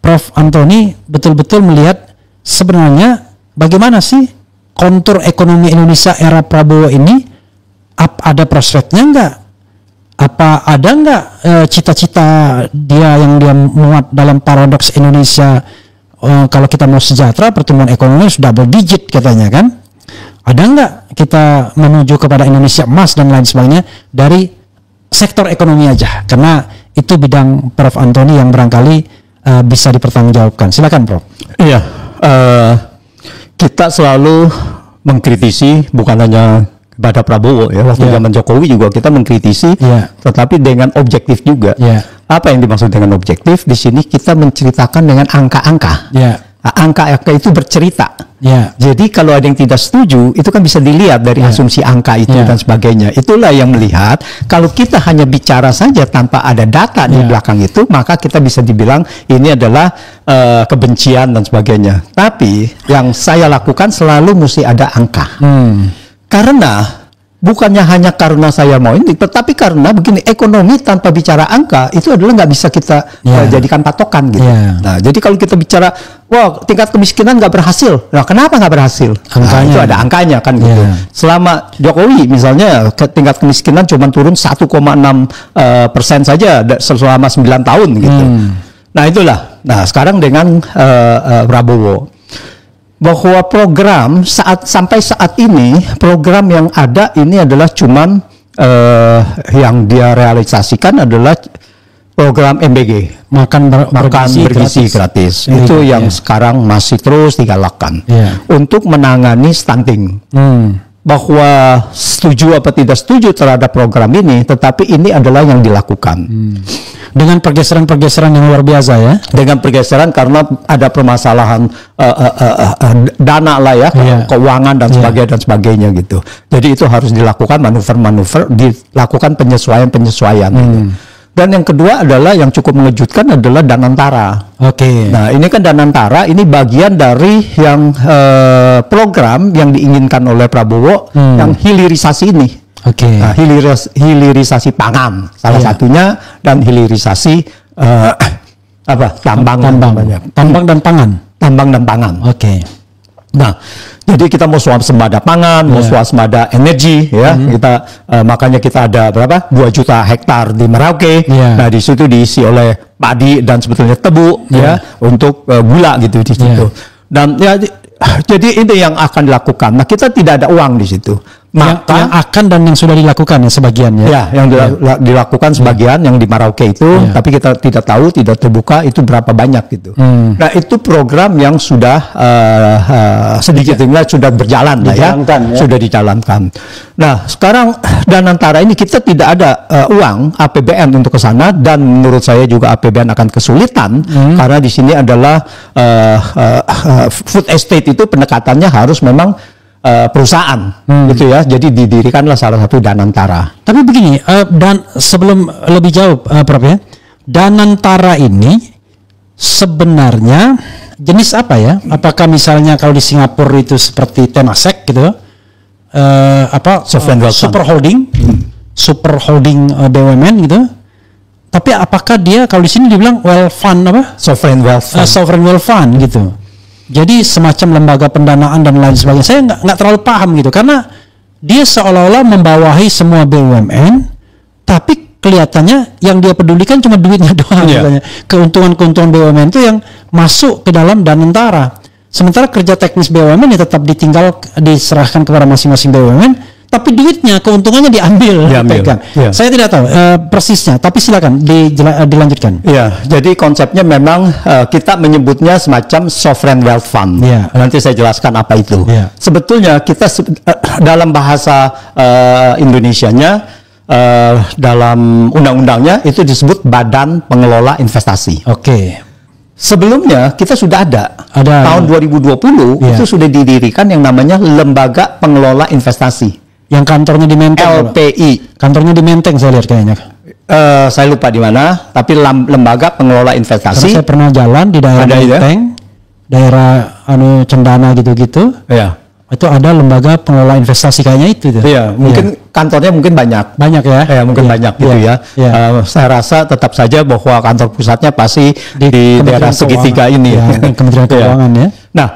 Prof. Antoni betul-betul melihat sebenarnya bagaimana sih kontur ekonomi Indonesia era Prabowo ini. Ada prospeknya enggak? Apa ada enggak cita-cita dia yang dia muat dalam paradoks Indonesia, kalau kita mau sejahtera, pertumbuhan ekonomi sudah double digit katanya kan? Ada enggak kita menuju kepada Indonesia emas dan lain sebagainya dari sektor ekonomi aja? Karena itu bidang Prof. Antoni yang barangkali bisa dipertanggungjawabkan. Silakan, Prof. Iya, kita selalu mengkritisi bukan hanya pada Prabowo ya, waktu zaman Jokowi juga kita mengkritisi, tetapi dengan objektif juga. Apa yang dimaksud dengan objektif? Di sini kita menceritakan dengan angka-angka. Angka-angka itu bercerita. Jadi kalau ada yang tidak setuju, itu kan bisa dilihat dari asumsi angka itu dan sebagainya. Itulah yang melihat. Kalau kita hanya bicara saja tanpa ada data di belakang itu, maka kita bisa dibilang ini adalah kebencian dan sebagainya. Tapi yang saya lakukan selalu mesti ada angka. Karena bukannya hanya karena saya mau ini, tetapi karena begini, ekonomi tanpa bicara angka itu adalah nggak bisa kita jadikan patokan gitu. Nah, jadi kalau kita bicara, wah tingkat kemiskinan nggak berhasil, nah kenapa nggak berhasil? Nah, itu ada angkanya kan gitu. Selama Jokowi misalnya tingkat kemiskinan cuma turun 1,6% saja selama 9 tahun gitu. Nah itulah. Nah sekarang dengan Prabowo, bahwa program sampai saat ini program yang ada ini adalah cuman yang dia realisasikan adalah program MBG, makan bergizi gratis. Itu yang sekarang masih terus digalakkan untuk menangani stunting. Bahwa setuju apa tidak setuju terhadap program ini, tetapi ini adalah yang dilakukan. Dengan pergeseran-pergeseran yang luar biasa ya. Dengan pergeseran karena ada permasalahan dana lah ya, keuangan dan sebagainya gitu. Jadi itu harus dilakukan manuver-manuver, dilakukan penyesuaian-penyesuaian. Gitu. Dan yang kedua adalah yang cukup mengejutkan adalah Danantara. Oke. Nah, ini kan Danantara ini bagian dari yang program yang diinginkan oleh Prabowo yang hilirisasi ini. Oke. Nah, hilirisasi pangan salah satunya dan hilirisasi tambang dan pangan. Tambang dan pangan. Oke. Nah, jadi kita mau swasembada pangan, mau swasembada energi, ya. Makanya kita ada berapa? 2 juta hektar di Merauke. Nah, di situ diisi oleh padi dan sebetulnya tebu, ya, untuk gula gitu di situ. Dan ya, jadi ini yang akan dilakukan. Nah, kita tidak ada uang di situ. Maka yang akan dan yang sudah dilakukan ya sebagian ya. Ya, yang dilakukan sebagian yang di Merauke itu, tapi kita tidak tahu, tidak terbuka itu berapa banyak gitu. Nah, itu program yang sudah sedikitnya sudah berjalan lah ya. Sudah dijalankan. Nah, sekarang Danantara ini kita tidak ada uang APBN untuk ke sana, dan menurut saya juga APBN akan kesulitan karena di sini adalah food estate itu pendekatannya harus memang perusahaan gitu ya, jadi didirikanlah salah satu Danantara. Tapi begini, dan sebelum lebih jauh Prof ya, Danantara ini sebenarnya jenis apa ya? Apakah misalnya kalau di Singapura itu seperti Temasek gitu, super holding BUMN gitu? Tapi apakah dia kalau di sini dibilang sovereign wealth fund gitu? Jadi semacam lembaga pendanaan dan lain sebagainya. Saya nggak terlalu paham gitu, karena dia seolah-olah membawahi semua BUMN, tapi kelihatannya yang dia pedulikan cuma duitnya doang. Keuntungan-keuntungan BUMN itu yang masuk ke dalam Danantara. Sementara kerja teknis BUMN ya tetap diserahkan kepada masing-masing BUMN, tapi duitnya, keuntungannya diambil. Saya tidak tahu persisnya, tapi silakan dilanjutkan. Ya, jadi konsepnya memang kita menyebutnya semacam sovereign wealth fund. Nanti saya jelaskan apa itu. Sebetulnya kita dalam bahasa Indonesianya, dalam undang-undangnya itu disebut Badan Pengelola Investasi. Oke. Sebelumnya kita sudah ada tahun 2020 itu sudah didirikan yang namanya Lembaga Pengelola Investasi. Yang kantornya di Menteng. LPI. Kantornya di Menteng saya lihat kayaknya. Saya lupa di mana, tapi Lembaga Pengelola Investasi. Karena saya pernah jalan di daerah Menteng, daerah Cendana gitu-gitu. Itu ada Lembaga Pengelola Investasi kayaknya itu. Mungkin kantornya mungkin banyak. Banyak ya? Mungkin banyak gitu ya. Saya rasa tetap saja bahwa kantor pusatnya pasti di daerah segitiga ini. Kementerian Keuangan ya. Nah,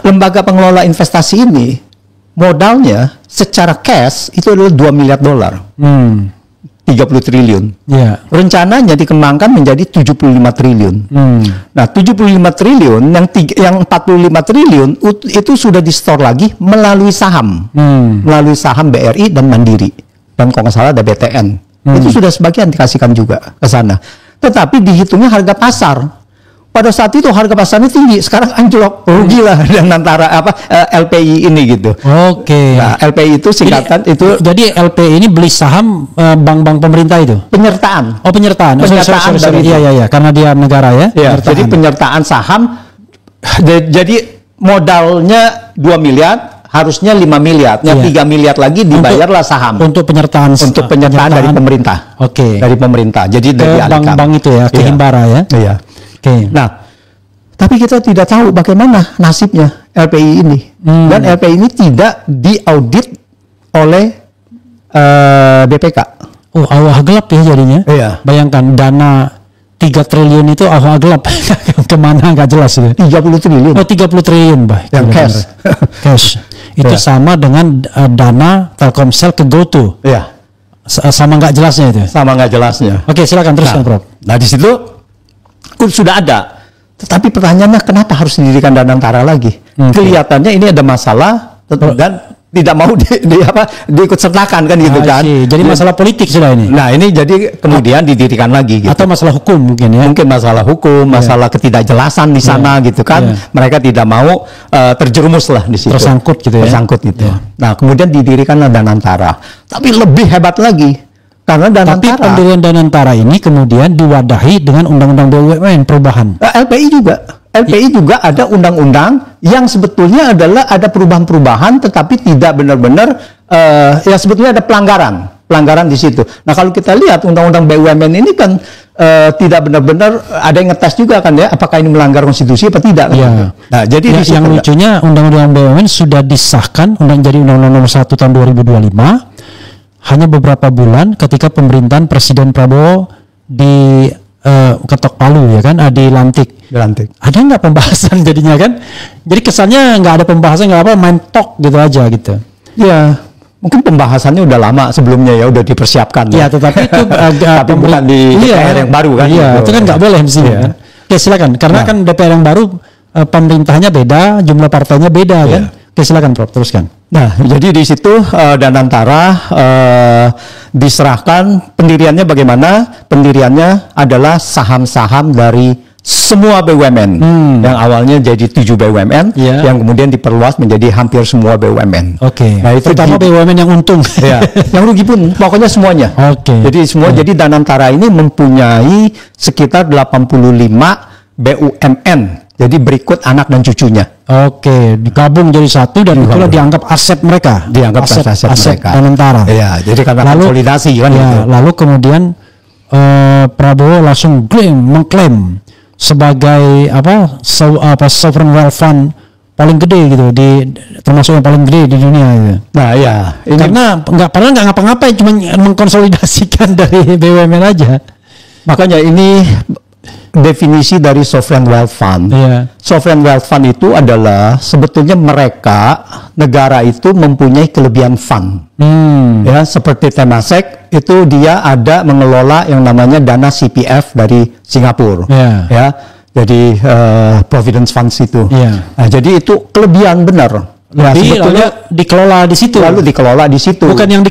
Lembaga Pengelola Investasi ini modalnya secara cash itu adalah $2 miliar. 30 triliun. Rencananya dikembangkan menjadi 75 triliun. Nah, 75 triliun yang 45 triliun itu sudah di-store lagi melalui saham. Melalui saham BRI dan Mandiri. Dan kalau nggak salah ada BTN. Itu sudah sebagian dikasihkan juga ke sana. Tetapi dihitungnya harga pasar. Pada saat itu harga pasarnya tinggi, sekarang anjlok, rugilah dan antara LPI ini gitu. Oke. Nah, LPI itu singkatan itu. Jadi LPI ini beli saham bank-bank pemerintah itu. Penyertaan. Oh, penyertaan. Sorry. Iya, karena dia negara ya. Jadi penyertaan saham. Jadi modalnya 2 miliar, harusnya 5 miliar. 3 miliar lagi dibayarlah saham. Untuk penyertaan dari pemerintah. Oke. Dari pemerintah. Jadi dari bank-bank itu ya, ke Himbara ya. Iya. Nah, tapi kita tidak tahu bagaimana nasibnya LPI ini. Dan LPI ini tidak diaudit oleh BPK. Oh, awal gelap ya jadinya. Bayangkan dana 3 triliun itu awal gelap. Kemana nggak jelas itu. 30 triliun. Oh, 30 triliun, Yang cash. Itu sama dengan dana Telkomsel ke GoTo. Sama nggak jelasnya itu. Sama nggak jelasnya. Oke, silakan teruskan, Prof. Nah, di situ sudah ada, tetapi pertanyaannya kenapa harus didirikan Danantara lagi? Kelihatannya ini ada masalah dan tidak mau diikut sertakan kan gitu kan? Jadi masalah politik sudah ini. Nah, ini jadi kemudian didirikan lagi. Gitu. Atau masalah hukum mungkin ya? Mungkin masalah hukum, masalah ketidakjelasan di sana gitu kan? Mereka tidak mau terjerumus lah di situ. Tersangkut gitu ya? Tersangkut gitu. Nah, kemudian didirikanlah Danantara. Tapi lebih hebat lagi. Karena Tapi pendirian Danantara ini kemudian diwadahi dengan undang-undang BUMN perubahan. LPI juga ada undang-undang yang sebetulnya adalah ada perubahan-perubahan, tetapi tidak benar-benar ya sebetulnya ada pelanggaran pelanggaran di situ. Nah, kalau kita lihat undang-undang BUMN ini kan tidak benar-benar ada yang ngetes juga kan ya, apakah ini melanggar konstitusi apa tidak kan? Ya. Nah, jadi yang lucunya undang-undang BUMN sudah disahkan jadi undang-undang nomor 1 tahun 2025 hanya beberapa bulan ketika pemerintahan Presiden Prabowo ketok palu ya kan, dilantik. Ada nggak pembahasan jadinya kan? Jadi kesannya nggak ada pembahasan, nggak apa, main talk gitu aja gitu. Ya, mungkin pembahasannya udah lama sebelumnya ya, udah dipersiapkan. Ya, tetapi itu tapi bukan di DPR yang baru kan? Iya, itu kan nggak boleh mestinya. Kan? Oke, silakan. Karena kan DPR yang baru pemerintahnya beda, jumlah partainya beda kan? Oke, silakan Prof, teruskan. Nah, jadi di situ Danantara diserahkan pendiriannya bagaimana? Pendiriannya adalah saham-saham dari semua BUMN yang awalnya jadi 7 BUMN yang kemudian diperluas menjadi hampir semua BUMN. Oke. Nah, itu terutama BUMN yang untung. Ya, yang rugi pun pokoknya semuanya. Oke. Jadi semua jadi Danantara ini mempunyai sekitar 85 BUMN. Jadi berikut anak dan cucunya. Oke, digabung jadi satu dan itulah dianggap aset mereka. Dianggap aset mereka. Danantara. Iya, jadi karena konsolidasi kan ya, gitu. Lalu kemudian Prabowo langsung mengklaim sebagai sovereign wealth fund paling gede gitu, termasuk yang paling gede di dunia gitu. Nah ya, karena padahal nggak ngapa-ngapain, cuma mengkonsolidasikan dari BUMN aja. Makanya ini definisi dari sovereign wealth fund. Sovereign wealth fund itu adalah sebetulnya negara itu mempunyai kelebihan fund. Ya, seperti Temasek itu dia ada mengelola yang namanya dana CPF dari Singapura. Ya. Jadi Providence Funds itu. Nah, jadi itu kelebihan benar. Lalu dikelola di situ. Bukan yang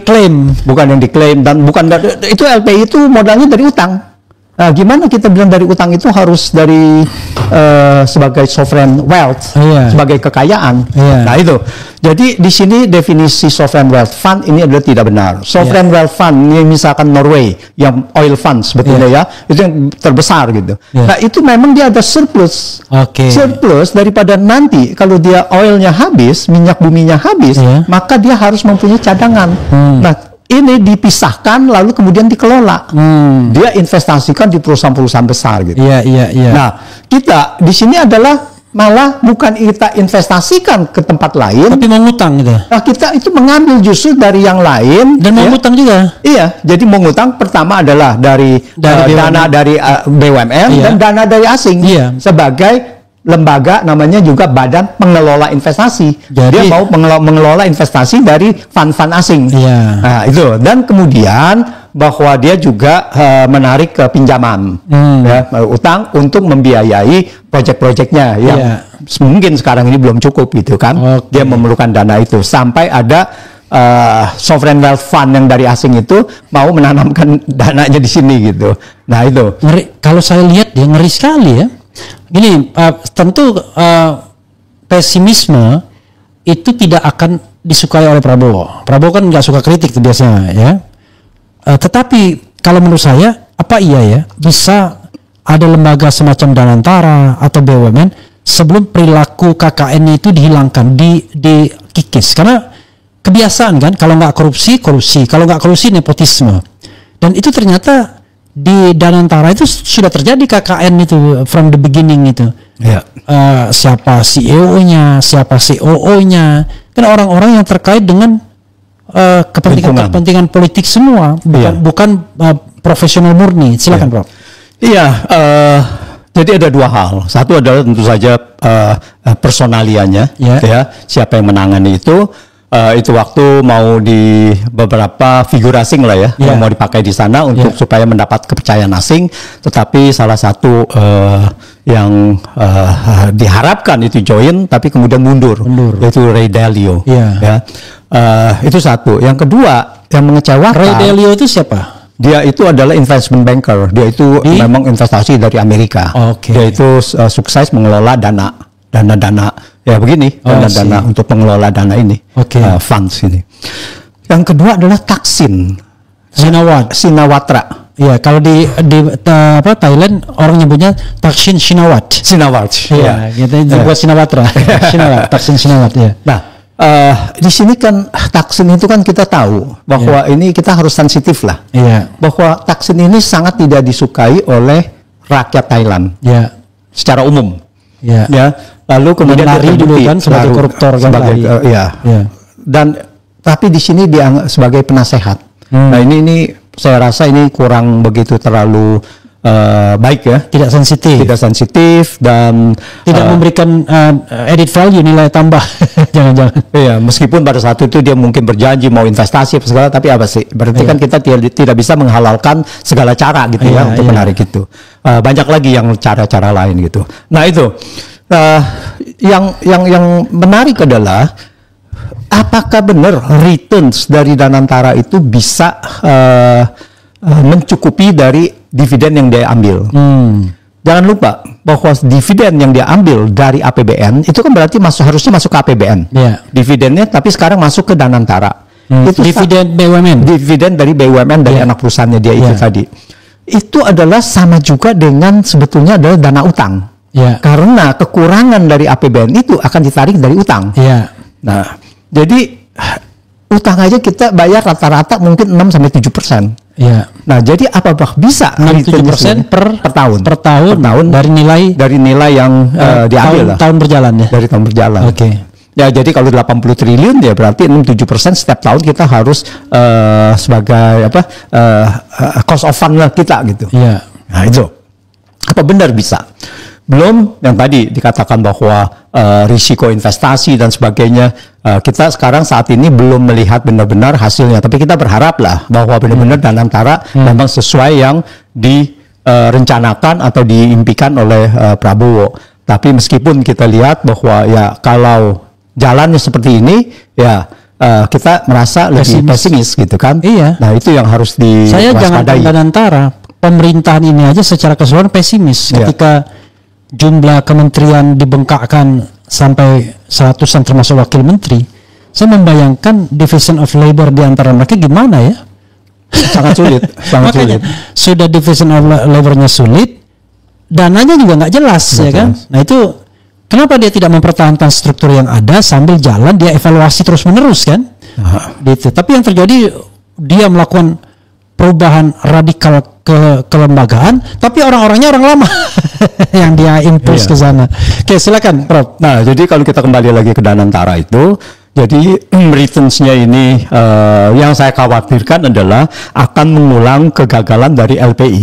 diklaim dan bukan itu LPI itu modalnya dari utang. Nah, gimana kita bilang dari utang itu harus dari sebagai sovereign wealth, sebagai kekayaan. Nah itu. Jadi di sini definisi sovereign wealth fund ini adalah tidak benar. Sovereign wealth fund ini misalkan Norway yang oil fund sebetulnya ya, itu yang terbesar gitu. Nah itu memang dia ada surplus. Surplus daripada nanti kalau dia oilnya habis, minyak buminya habis, maka dia harus mempunyai cadangan. Nah ini dipisahkan lalu kemudian dikelola. Dia investasikan di perusahaan-perusahaan besar gitu. Nah, kita di sini adalah malah bukan kita investasikan ke tempat lain, tapi mengutang gitu. Nah, kita itu mengambil justru dari yang lain dan mengutang juga. Iya, jadi mengutang pertama adalah dari dana dari BUMN dan dana dari asing sebagai lembaga namanya juga Badan Pengelola Investasi. Dia mau mengelola investasi dari fund-fund asing. Nah, itu. Dan kemudian bahwa dia juga menarik pinjaman, utang untuk membiayai proyek-proyeknya yang mungkin sekarang ini belum cukup gitu kan. Dia memerlukan dana itu sampai ada sovereign wealth fund yang dari asing itu mau menanamkan dananya di sini gitu. Nah, itu. Ngeri. Kalau saya lihat dia ngeri sekali ya. Gini, tentu pesimisme itu tidak akan disukai oleh Prabowo. Prabowo kan nggak suka kritik biasanya ya. Tetapi kalau menurut saya, apa iya ya bisa ada lembaga semacam Danantara atau BUMN sebelum perilaku KKN itu dihilangkan, dikikis. Karena kebiasaan kan, kalau nggak korupsi, kalau nggak korupsi nepotisme. Dan itu ternyata di Danantara itu sudah terjadi KKN itu from the beginning itu. Siapa CEO-nya, siapa COO-nya, kan orang-orang yang terkait dengan kepentingan politik semua, bukan profesional murni. Silakan Prof. Jadi ada dua hal. Satu adalah tentu saja personalianya, siapa yang menangani itu. Itu waktu mau di beberapa figur asing lah ya, yang mau dipakai di sana untuk supaya mendapat kepercayaan asing. Tetapi salah satu yang diharapkan itu join, tapi kemudian mundur. Yaitu Ray Dalio. Itu satu. Yang kedua yang mengecewakan. Ray Dalio itu siapa? Dia itu adalah investment banker. Dia itu memang investasi dari Amerika. Dia itu sukses mengelola dana ya begini, dana untuk pengelola dana ini, funds ini. Yang kedua adalah Thaksin Shinawatra. Ya, kalau di Thailand orang nyebutnya Thaksin Shinawatra. Iya, gitu juga Shinawatra. Thaksin Shinawatra. Nah, di sini kan Thaksin itu kan kita tahu bahwa ini kita harus sensitif lah. Bahwa Thaksin ini sangat tidak disukai oleh rakyat Thailand. Secara umum. Ya. Lalu kemudian dia dulu kan sebagai koruptor kan. Dan tapi di sini dia sebagai penasehat. Nah ini saya rasa ini kurang begitu terlalu baik ya, tidak sensitif dan tidak memberikan added value, nilai tambah. Jangan-jangan. Iya, meskipun pada saat itu dia mungkin berjanji mau investasi segala, tapi apa sih? Berarti kan kita tidak bisa menghalalkan segala cara gitu ya untuk menarik itu. Banyak lagi yang cara-cara lain gitu. Nah itu yang menarik adalah apakah benar returns dari Danantara itu bisa mencukupi dari dividen yang dia ambil. Jangan lupa bahwa dividen yang dia ambil dari APBN itu kan berarti harusnya masuk ke APBN. Dividennya tapi sekarang masuk ke Danantara. Itu dividen BUMN. Dividen dari BUMN dari anak perusahaannya dia itu tadi. Itu adalah sama juga dengan sebetulnya adalah dana utang. Karena kekurangan dari APBN itu akan ditarik dari utang. Nah, jadi utang aja kita bayar rata-rata mungkin 6-7%. Nah, jadi apakah bisa 6-7% per tahun dari nilai yang diambil tahun berjalan ya. Dari tahun berjalan. Ya, jadi kalau 80 triliun ya berarti 6-7% setiap tahun kita harus sebagai cost of fund lah kita gitu. Nah, itu. Apa benar bisa? Belum yang tadi dikatakan bahwa risiko investasi dan sebagainya, kita sekarang saat ini belum melihat benar-benar hasilnya, tapi kita berharap lah bahwa benar-benar Danantara memang sesuai yang direncanakan atau diimpikan oleh Prabowo. Tapi meskipun kita lihat bahwa ya kalau jalannya seperti ini ya kita merasa lebih pesimis gitu kan. Nah itu yang harus diwaspadai. Saya jangan Danantara, pemerintahan ini aja secara keseluruhan pesimis ketika jumlah kementerian dibengkakkan sampai 100-an termasuk wakil menteri. Saya membayangkan division of labor di antara mereka gimana ya? Sangat sulit, sangat sulit. Sudah division of labornya sulit, dananya juga nggak jelas. Ya kan? Nah itu kenapa dia tidak mempertahankan struktur yang ada sambil jalan dia evaluasi terus menerus kan? Gitu. Tapi yang terjadi dia melakukan perubahan radikal ke kelembagaan, tapi orang-orangnya orang lama yang dia impuls ke sana. Oke, silakan, Prof. Nah, jadi kalau kita kembali lagi ke Danantara itu, jadi returns-nya ini yang saya khawatirkan adalah akan mengulang kegagalan dari LPI.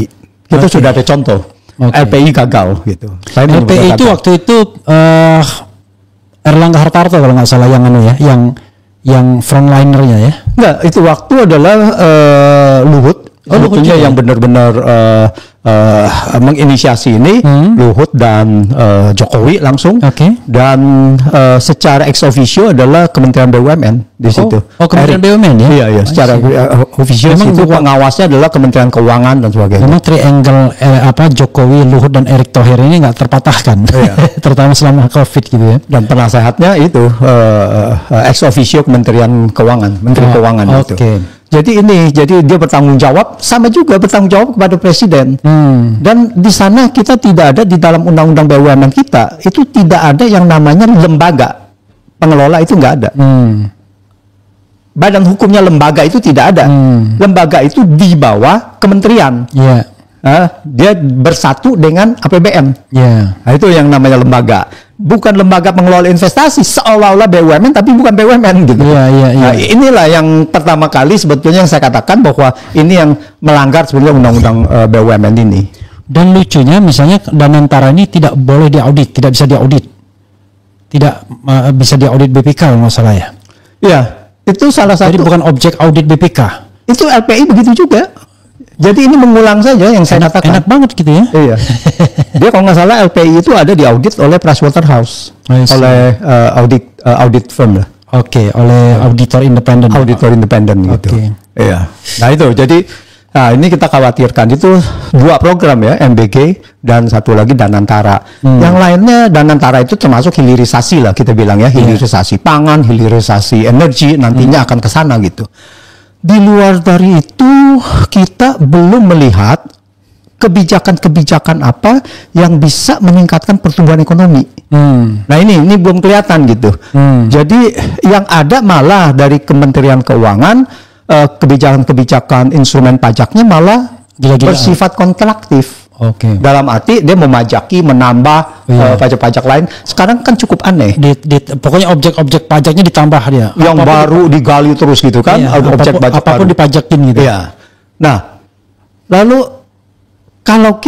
Itu sudah ada contoh. LPI gagal gitu. LPI itu waktu itu Erlangga Hartarto kalau nggak salah yang frontlinernya ya. Enggak, itu waktu adalah Luhut. Sebetulnya yang benar-benar menginisiasi ini Luhut dan Jokowi langsung. Dan secara ex officio adalah Kementerian BUMN di situ. Kementerian BUMN ya? Iya, secara officio itu pengawasnya adalah Kementerian Keuangan dan sebagainya. Memang triangle Jokowi, Luhut dan Erick Thohir ini nggak terpatahkan, terutama selama COVID gitu ya. Dan penasehatnya itu ex officio Kementerian Keuangan, Menteri Keuangan itu. Jadi dia bertanggung jawab, sama juga bertanggung jawab kepada presiden. Dan di sana kita tidak ada, di dalam undang-undang BUMN kita itu tidak ada yang namanya lembaga pengelola, itu nggak ada. Badan hukumnya lembaga itu tidak ada. Lembaga itu di bawah kementerian. Dia bersatu dengan APBN. Nah, itu yang namanya lembaga. Bukan lembaga pengelola investasi, seolah-olah BUMN tapi bukan BUMN gitu. Nah, inilah yang pertama kali sebetulnya yang saya katakan bahwa ini yang melanggar sebenarnya undang-undang BUMN ini. Dan lucunya misalnya Danantara ini tidak boleh diaudit, tidak bisa diaudit. Tidak bisa diaudit BPK kalau nggak salah ya. Iya, itu salah satu. Jadi bukan objek audit BPK. Itu LPI begitu juga. Jadi ini mengulang saja yang saya katakan. Enak banget gitu ya. Iya. Dia kalau nggak salah LPI itu ada diaudit oleh Pricewaterhouse, oleh audit firm lah. Oleh auditor independen. Auditor independen gitu. Iya. Nah itu jadi ini kita khawatirkan itu 2 program ya, MBG dan satu lagi Danantara. Yang lainnya Danantara itu termasuk hilirisasi lah kita bilang ya, hilirisasi pangan, hilirisasi energi nantinya akan ke sana gitu. Di luar dari itu kita belum melihat kebijakan-kebijakan apa yang bisa meningkatkan pertumbuhan ekonomi. Nah ini belum kelihatan gitu. Jadi yang ada malah dari Kementerian Keuangan kebijakan-kebijakan instrumen pajaknya malah bersifat kontraktif. Dalam arti dia memajaki, menambah pajak-pajak lain. Sekarang kan cukup aneh. Pokoknya objek-objek pajaknya ditambah dia. Yang apapun baru digali terus gitu kan. Objek pajak apapun baru dipajakin gitu. Iya. Nah, lalu kalau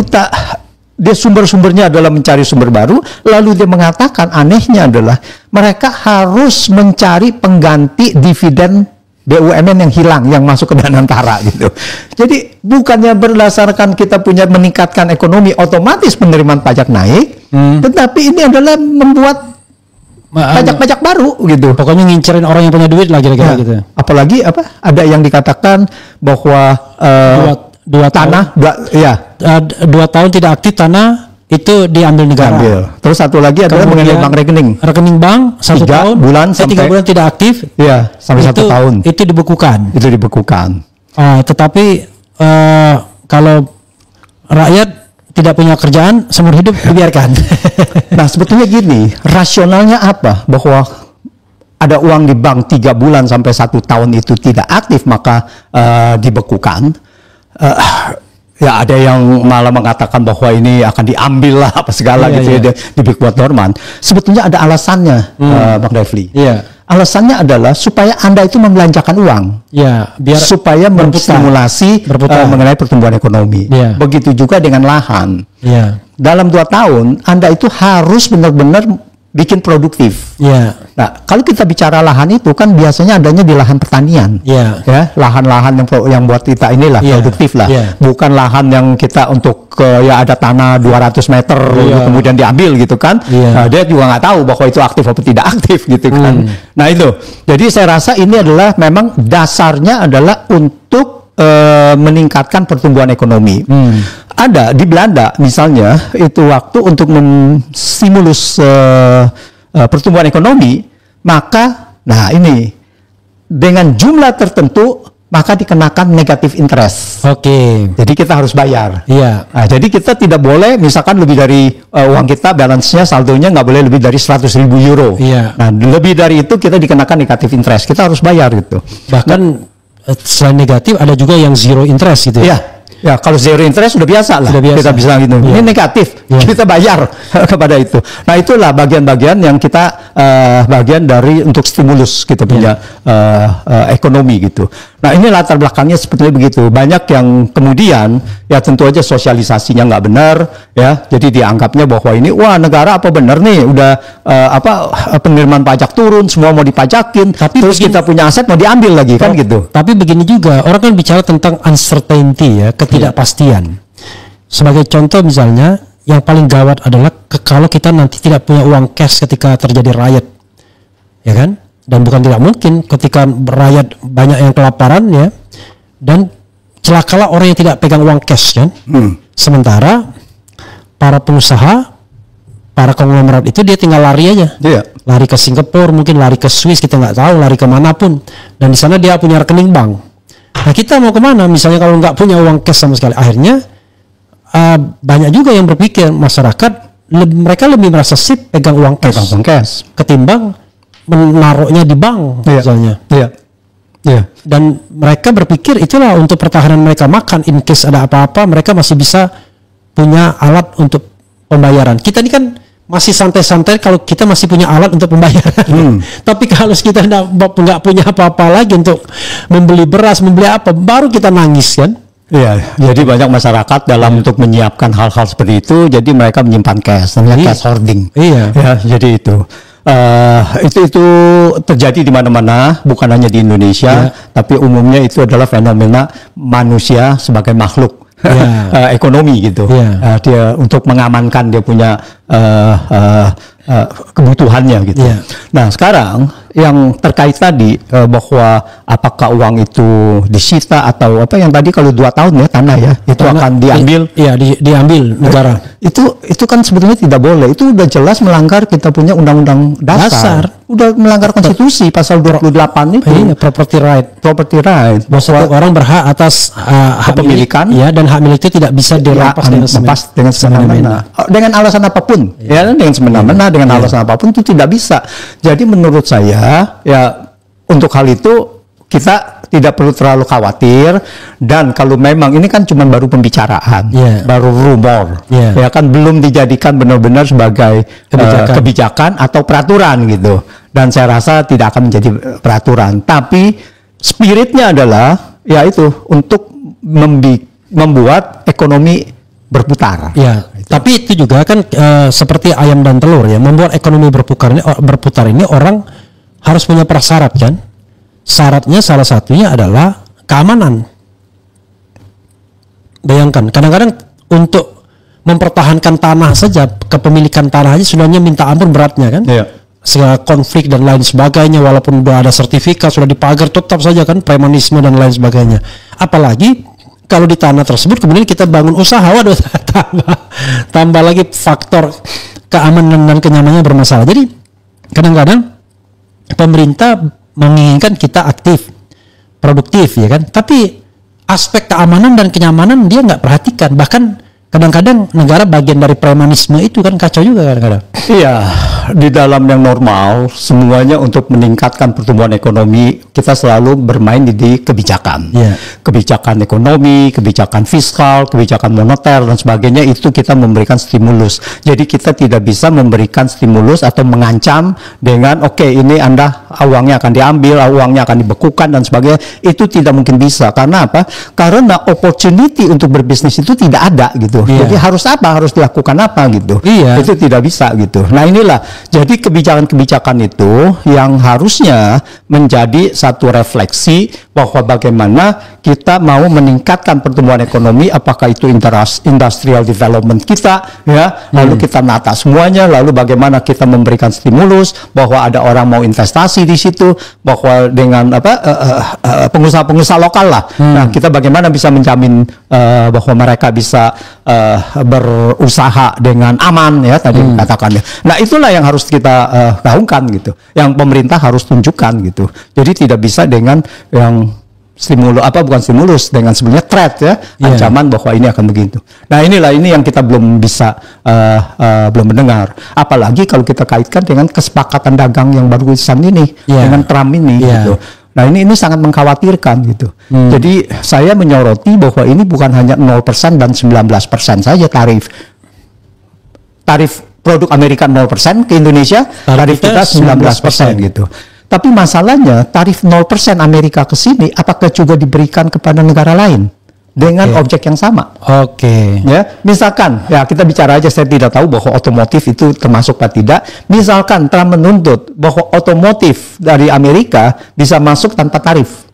dia sumber-sumbernya adalah mencari sumber baru, lalu dia mengatakan anehnya adalah mereka harus mencari pengganti dividen BUMN yang hilang, yang masuk ke Danantara gitu. Jadi bukannya berdasarkan kita punya meningkatkan ekonomi, otomatis penerimaan pajak naik, tetapi ini adalah membuat pajak-pajak baru gitu. Pokoknya ngincerin orang yang punya duit lah kira-kira gitu. Apalagi ada yang dikatakan bahwa dua tanah, dua tahun tidak aktif tanah itu diambil negara. Terus satu lagi adalah mengenai bank rekening bank 1 tahun sampai 3 bulan tidak aktif. Iya, sampai 1 tahun. Itu dibekukan. Tetapi kalau rakyat tidak punya kerjaan seumur hidup dibiarkan. Nah sebetulnya gini, rasionalnya apa? Bahwa ada uang di bank 3 bulan sampai 1 tahun itu tidak aktif maka dibekukan. Ya ada yang malah mengatakan bahwa ini akan diambil lah apa segala gitu ya, dibuat dorman. Sebetulnya ada alasannya, Bang Refli. Alasannya adalah supaya Anda itu membelanjakan uang. Biar supaya menstimulasi mengenai pertumbuhan ekonomi. Begitu juga dengan lahan. Dalam 2 tahun Anda itu harus benar-benar bikin produktif. Nah, kalau kita bicara lahan itu kan biasanya adanya di lahan pertanian. Ya, lahan-lahan yang buat kita inilah produktif lah. Bukan lahan yang kita untuk ada tanah 200 meter kemudian diambil gitu kan. Nah, dia juga nggak tahu bahwa itu aktif atau tidak aktif gitu kan. Nah, itu. Jadi saya rasa ini adalah memang dasarnya adalah untuk meningkatkan pertumbuhan ekonomi. Ada di Belanda misalnya itu waktu untuk menstimulus pertumbuhan ekonomi, maka ini dengan jumlah tertentu maka dikenakan negatif interest. Jadi kita harus bayar. Nah, jadi kita tidak boleh misalkan lebih dari uang kita balance-nya saldonya nggak boleh lebih dari 100.000 euro. Nah, lebih dari itu kita dikenakan negatif interest. Kita harus bayar gitu. Bahkan selain negatif ada juga yang zero interest gitu. Ya, kalau zero interest sudah biasa lah. Kita bisa gitu. Ini negatif, kita bayar kepada itu. Nah, itulah bagian-bagian yang kita bagian dari untuk stimulus kita punya ekonomi gitu. Nah, ini latar belakangnya sebetulnya begitu. Banyak yang kemudian ya tentu aja sosialisasinya nggak benar ya. Jadi dianggapnya bahwa ini negara apa benar nih udah penerimaan pajak turun, semua mau dipajakin. Tapi terus kita punya aset mau diambil lagi kan gitu. Tapi begini juga, orang kan bicara tentang uncertainty ya, ketidakpastian. Sebagai contoh misalnya, yang paling gawat adalah kalau kita nanti tidak punya uang cash ketika terjadi riot. Ya kan? Dan bukan tidak mungkin ketika rakyat banyak yang kelaparan ya, dan celakalah orang yang tidak pegang uang cash kan. Sementara para pengusaha, para konglomerat itu dia tinggal lari aja. Lari ke Singapura, mungkin lari ke Swiss, kita nggak tahu, lari kemanapun. Dan di sana dia punya rekening bank. Nah, kita mau kemana? Misalnya kalau nggak punya uang cash sama sekali, akhirnya banyak juga yang berpikir masyarakat mereka lebih merasa sip pegang uang cash ketimbang menaruhnya di bank misalnya. Dan mereka berpikir itulah untuk pertahanan mereka makan, in case ada apa-apa mereka masih bisa punya alat untuk pembayaran. Kita ini kan masih santai-santai kalau kita masih punya alat untuk pembayaran. Tapi kalau kita nggak punya apa-apa lagi untuk membeli beras, membeli apa, baru kita nangis kan. Jadi banyak masyarakat dalam untuk menyiapkan hal-hal seperti itu, jadi mereka menyimpan cash, namanya cash hoarding. Jadi itu terjadi di mana-mana, bukan hanya di Indonesia, tapi umumnya itu adalah fenomena manusia sebagai makhluk ekonomi gitu. Dia untuk mengamankan dia punya kebutuhannya gitu. Nah, sekarang yang terkait tadi bahwa apakah uang itu disita atau apa yang tadi kalau 2 tahun ya tanah ya itu akan diambil. Iya, diambil negara. Itu kan sebetulnya tidak boleh. Itu udah jelas melanggar kita punya undang-undang dasar. Udah melanggar konstitusi pasal 28 itu. Iya, property right. Maksudnya orang berhak atas hak kepemilikan. Ya, dan hak milik itu tidak bisa dirampas dengan semena-mena. Dengan alasan apapun. Ya, dengan semena-mena, dengan alasan apapun itu tidak bisa. Jadi menurut saya ya untuk hal itu kita tidak perlu terlalu khawatir, dan kalau memang ini kan cuma baru pembicaraan, baru rumor, ya kan belum dijadikan benar-benar sebagai kebijakan atau peraturan gitu. Dan saya rasa tidak akan menjadi peraturan, tapi spiritnya adalah ya itu untuk membuat ekonomi berputar. Ya, tapi itu juga kan seperti ayam dan telur ya, membuat ekonomi berputar ini orang harus punya prasyarat kan. Syaratnya salah satunya adalah keamanan. Bayangkan, kadang-kadang untuk mempertahankan tanah saja, kepemilikan tanah aja sebenarnya minta ampun beratnya kan. Segala konflik dan lain sebagainya, walaupun sudah ada sertifikat, sudah dipagar, tetap saja kan premanisme dan lain sebagainya. Apalagi kalau di tanah tersebut kemudian kita bangun usaha, waduh tambah lagi faktor keamanan dan kenyamanannya bermasalah. Jadi kadang-kadang pemerintah menginginkan kita aktif, produktif ya kan, tapi aspek keamanan dan kenyamanan dia nggak perhatikan. Bahkan kadang-kadang negara bagian dari premanisme itu kan kacau juga kadang-kadang. Iya, di dalam yang normal semuanya untuk meningkatkan pertumbuhan ekonomi kita selalu bermain di kebijakan. Kebijakan ekonomi, kebijakan fiskal, kebijakan moneter dan sebagainya itu kita memberikan stimulus. Jadi kita tidak bisa memberikan stimulus atau mengancam dengan oke, ini Anda uangnya akan diambil, uangnya akan dibekukan dan sebagainya. Itu tidak mungkin bisa. Karena apa? Karena opportunity untuk berbisnis itu tidak ada gitu. Jadi harus apa? Harus dilakukan apa gitu. Itu tidak bisa gitu. Nah inilah, jadi kebijakan-kebijakan itu yang harusnya menjadi satu refleksi bahwa bagaimana kita mau meningkatkan pertumbuhan ekonomi, apakah itu industrial development kita, ya, lalu kita nata semuanya, lalu bagaimana kita memberikan stimulus bahwa ada orang mau investasi di situ, bahwa dengan pengusaha-pengusaha lokal lah. Nah, kita bagaimana bisa menjamin bahwa mereka bisa berusaha dengan aman ya tadi katakannya. Nah itulah yang harus kita gaungkan gitu, yang pemerintah harus tunjukkan gitu. Jadi tidak bisa dengan yang bukan stimulus, dengan sebenarnya threat ya, ancaman bahwa ini akan begitu. Nah inilah ini yang kita belum bisa belum mendengar. Apalagi kalau kita kaitkan dengan kesepakatan dagang yang barusan ini dengan Trump ini gitu. Nah ini sangat mengkhawatirkan gitu. Jadi saya menyoroti bahwa ini bukan hanya 0% dan 19% saja tarif produk Amerika 0% ke Indonesia, tarif kita 19% gitu. Tapi masalahnya tarif 0% Amerika ke sini apakah juga diberikan kepada negara lain dengan objek yang sama? Ya, misalkan ya kita bicara aja, saya tidak tahu bahwa otomotif itu termasuk atau tidak. Misalkan Trump menuntut bahwa otomotif dari Amerika bisa masuk tanpa tarif.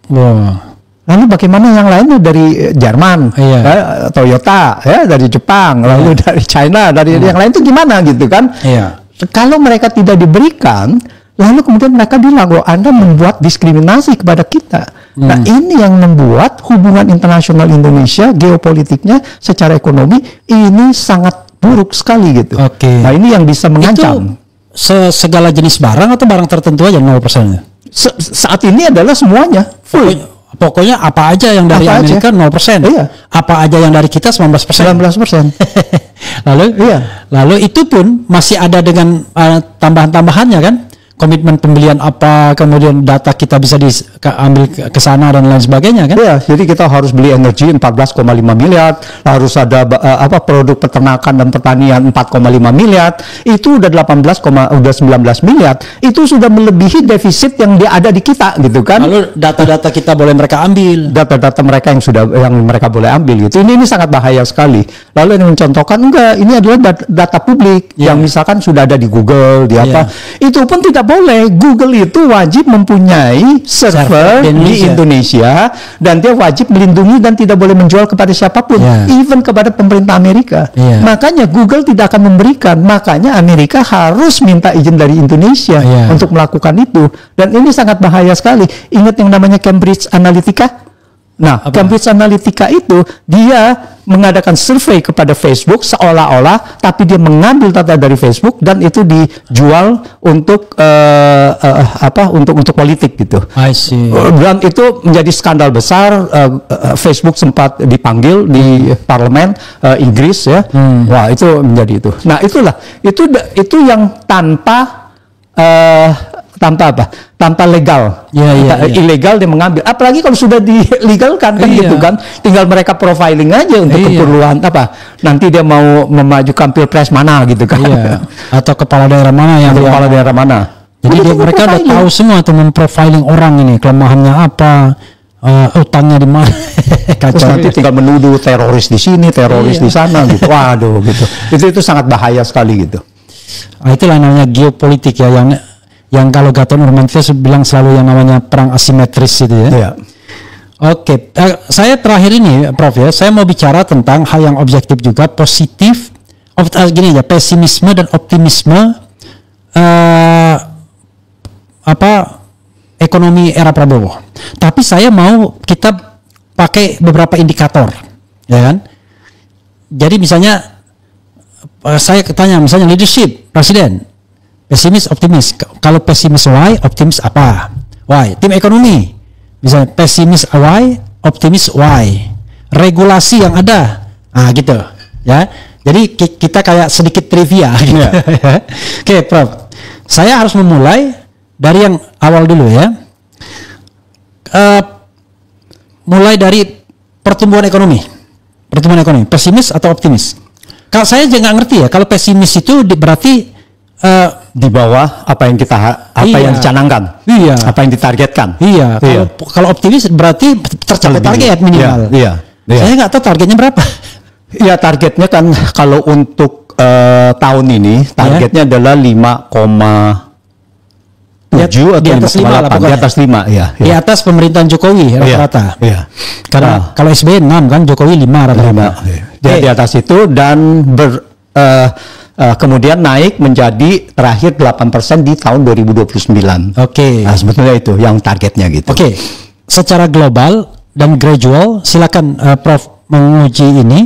Lalu bagaimana yang lainnya dari Jerman, Toyota, ya dari Jepang, lalu dari China, dari yang lain itu gimana gitu kan? Kalau mereka tidak diberikan, lalu kemudian mereka bilang bahwa Anda membuat diskriminasi kepada kita. Nah ini yang membuat hubungan internasional Indonesia, geopolitiknya secara ekonomi ini sangat buruk sekali gitu. Nah ini yang bisa mengancam. Itu segala jenis barang atau barang tertentu aja 0%-nya? Saat ini adalah semuanya full. Pokoknya apa aja yang dari Amerika 0%. Apa aja yang dari kita 19%. Lalu itu pun masih ada dengan tambahan-tambahannya kan? Komitmen pembelian apa, kemudian data kita bisa diambil ke sana dan lain sebagainya kan? Jadi kita harus beli energi 14,5 miliar, harus ada produk peternakan dan pertanian 4,5 miliar, itu udah 19 miliar, itu sudah melebihi defisit yang ada di kita gitu kan? Lalu data-data kita boleh mereka ambil, data-data mereka yang mereka boleh ambil gitu. Ini sangat bahaya sekali. Lalu yang mencontohkan enggak, ini adalah data publik yang misalkan sudah ada di Google, di apa, itu pun tidak boleh. Google itu wajib mempunyai server di Indonesia dan dia wajib melindungi dan tidak boleh menjual kepada siapapun, even kepada pemerintah Amerika. Makanya Google tidak akan memberikan. Makanya Amerika harus minta izin dari Indonesia untuk melakukan itu. Dan ini sangat bahaya sekali. Ingat yang namanya Cambridge Analytica? Nah, Cambridge Analytica itu dia mengadakan survei kepada Facebook seolah-olah, tapi dia mengambil data dari Facebook dan itu dijual untuk untuk politik gitu. I see. Dan itu menjadi skandal besar. Facebook sempat dipanggil di parlemen Inggris ya. Wah, itu menjadi itu. Nah, itu yang tanpa legal, ilegal dia mengambil. Apalagi kalau sudah dilegalkan kan gitu kan, tinggal mereka profiling aja untuk keperluan nanti dia mau memajukan pilpres mana gitu kan, atau kepala daerah mana Jadi mereka udah tahu semua tuh memprofiling orang ini, kelemahannya apa, utangnya di mana. Terus nanti tinggal menuduh teroris di sini, teroris di sana gitu. Waduh gitu. Itu sangat bahaya sekali gitu. Itulah namanya geopolitik ya, yang kalau Gatot Nurmantio bilang selalu yang namanya perang asimetris itu ya. Oke, saya terakhir ini Prof ya, saya mau bicara tentang hal yang objektif juga, positif, gini ya, pesimisme dan optimisme ekonomi era Prabowo. Tapi saya mau kita pakai beberapa indikator, ya kan? Jadi misalnya saya tanya misalnya leadership presiden. Pesimis, optimis. Kalau pesimis why, optimis apa? Why? Tim ekonomi. Misalnya pesimis why, optimis why. Regulasi yang ada. Gitu. Ya. Jadi kita kayak sedikit trivia gitu. Oke, Prof. Saya harus memulai dari yang awal dulu ya. Mulai dari pertumbuhan ekonomi. Pesimis atau optimis? Kalau saya juga nggak ngerti ya, kalau pesimis itu berarti di bawah apa yang yang dicanangkan, apa yang ditargetkan. Kalau optimis berarti tercapai target minimal. Saya nggak tahu targetnya berapa. Ya, targetnya kan kalau untuk tahun ini targetnya adalah 5,7 atau 5,8, di atas 5 ya. Di atas pemerintahan Jokowi rata-rata. Karena kalau SBY 6 kan, Jokowi 5 rata-rata. Di atas itu dan kemudian naik menjadi terakhir 8% di tahun 2029. Nah, sebetulnya itu yang targetnya gitu. Secara global dan gradual, silakan Prof menguji ini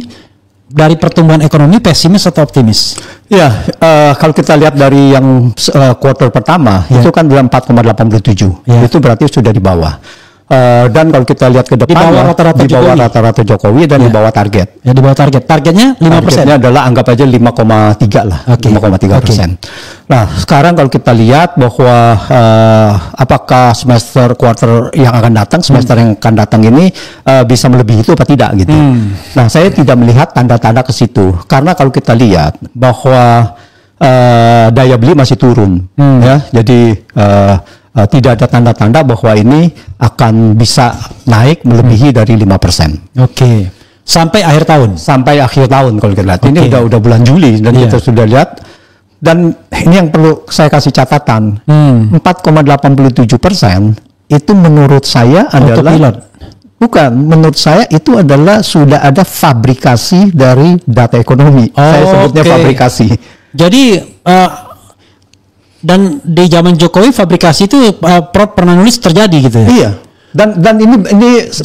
dari pertumbuhan ekonomi, pesimis atau optimis? Ya, kalau kita lihat dari yang kuartal pertama itu kan 4,87. Itu berarti sudah di bawah. Dan kalau kita lihat ke depan, di bawah rata-rata Jokowi dan di bawah target. Di bawah target. Targetnya 5%. Targetnya adalah anggap aja 5,3 lah. 5,3%. Nah, sekarang kalau kita lihat bahwa apakah semester yang akan datang ini bisa melebihi itu apa tidak gitu. Nah, saya tidak melihat tanda-tanda ke situ. Karena kalau kita lihat bahwa daya beli masih turun, ya. Jadi tidak ada tanda-tanda bahwa ini akan bisa naik melebihi dari 5%. Sampai akhir tahun. Sampai akhir tahun kalau kita lihat. Ini udah bulan Juli dan kita sudah lihat. Dan ini yang perlu saya kasih catatan. 4,87% itu menurut saya adalah menurut saya itu adalah sudah ada fabrikasi dari data ekonomi. Saya sebutnya fabrikasi. Jadi dan di zaman Jokowi fabrikasi itu Prof pernah nulis terjadi gitu ya? Iya. Dan ini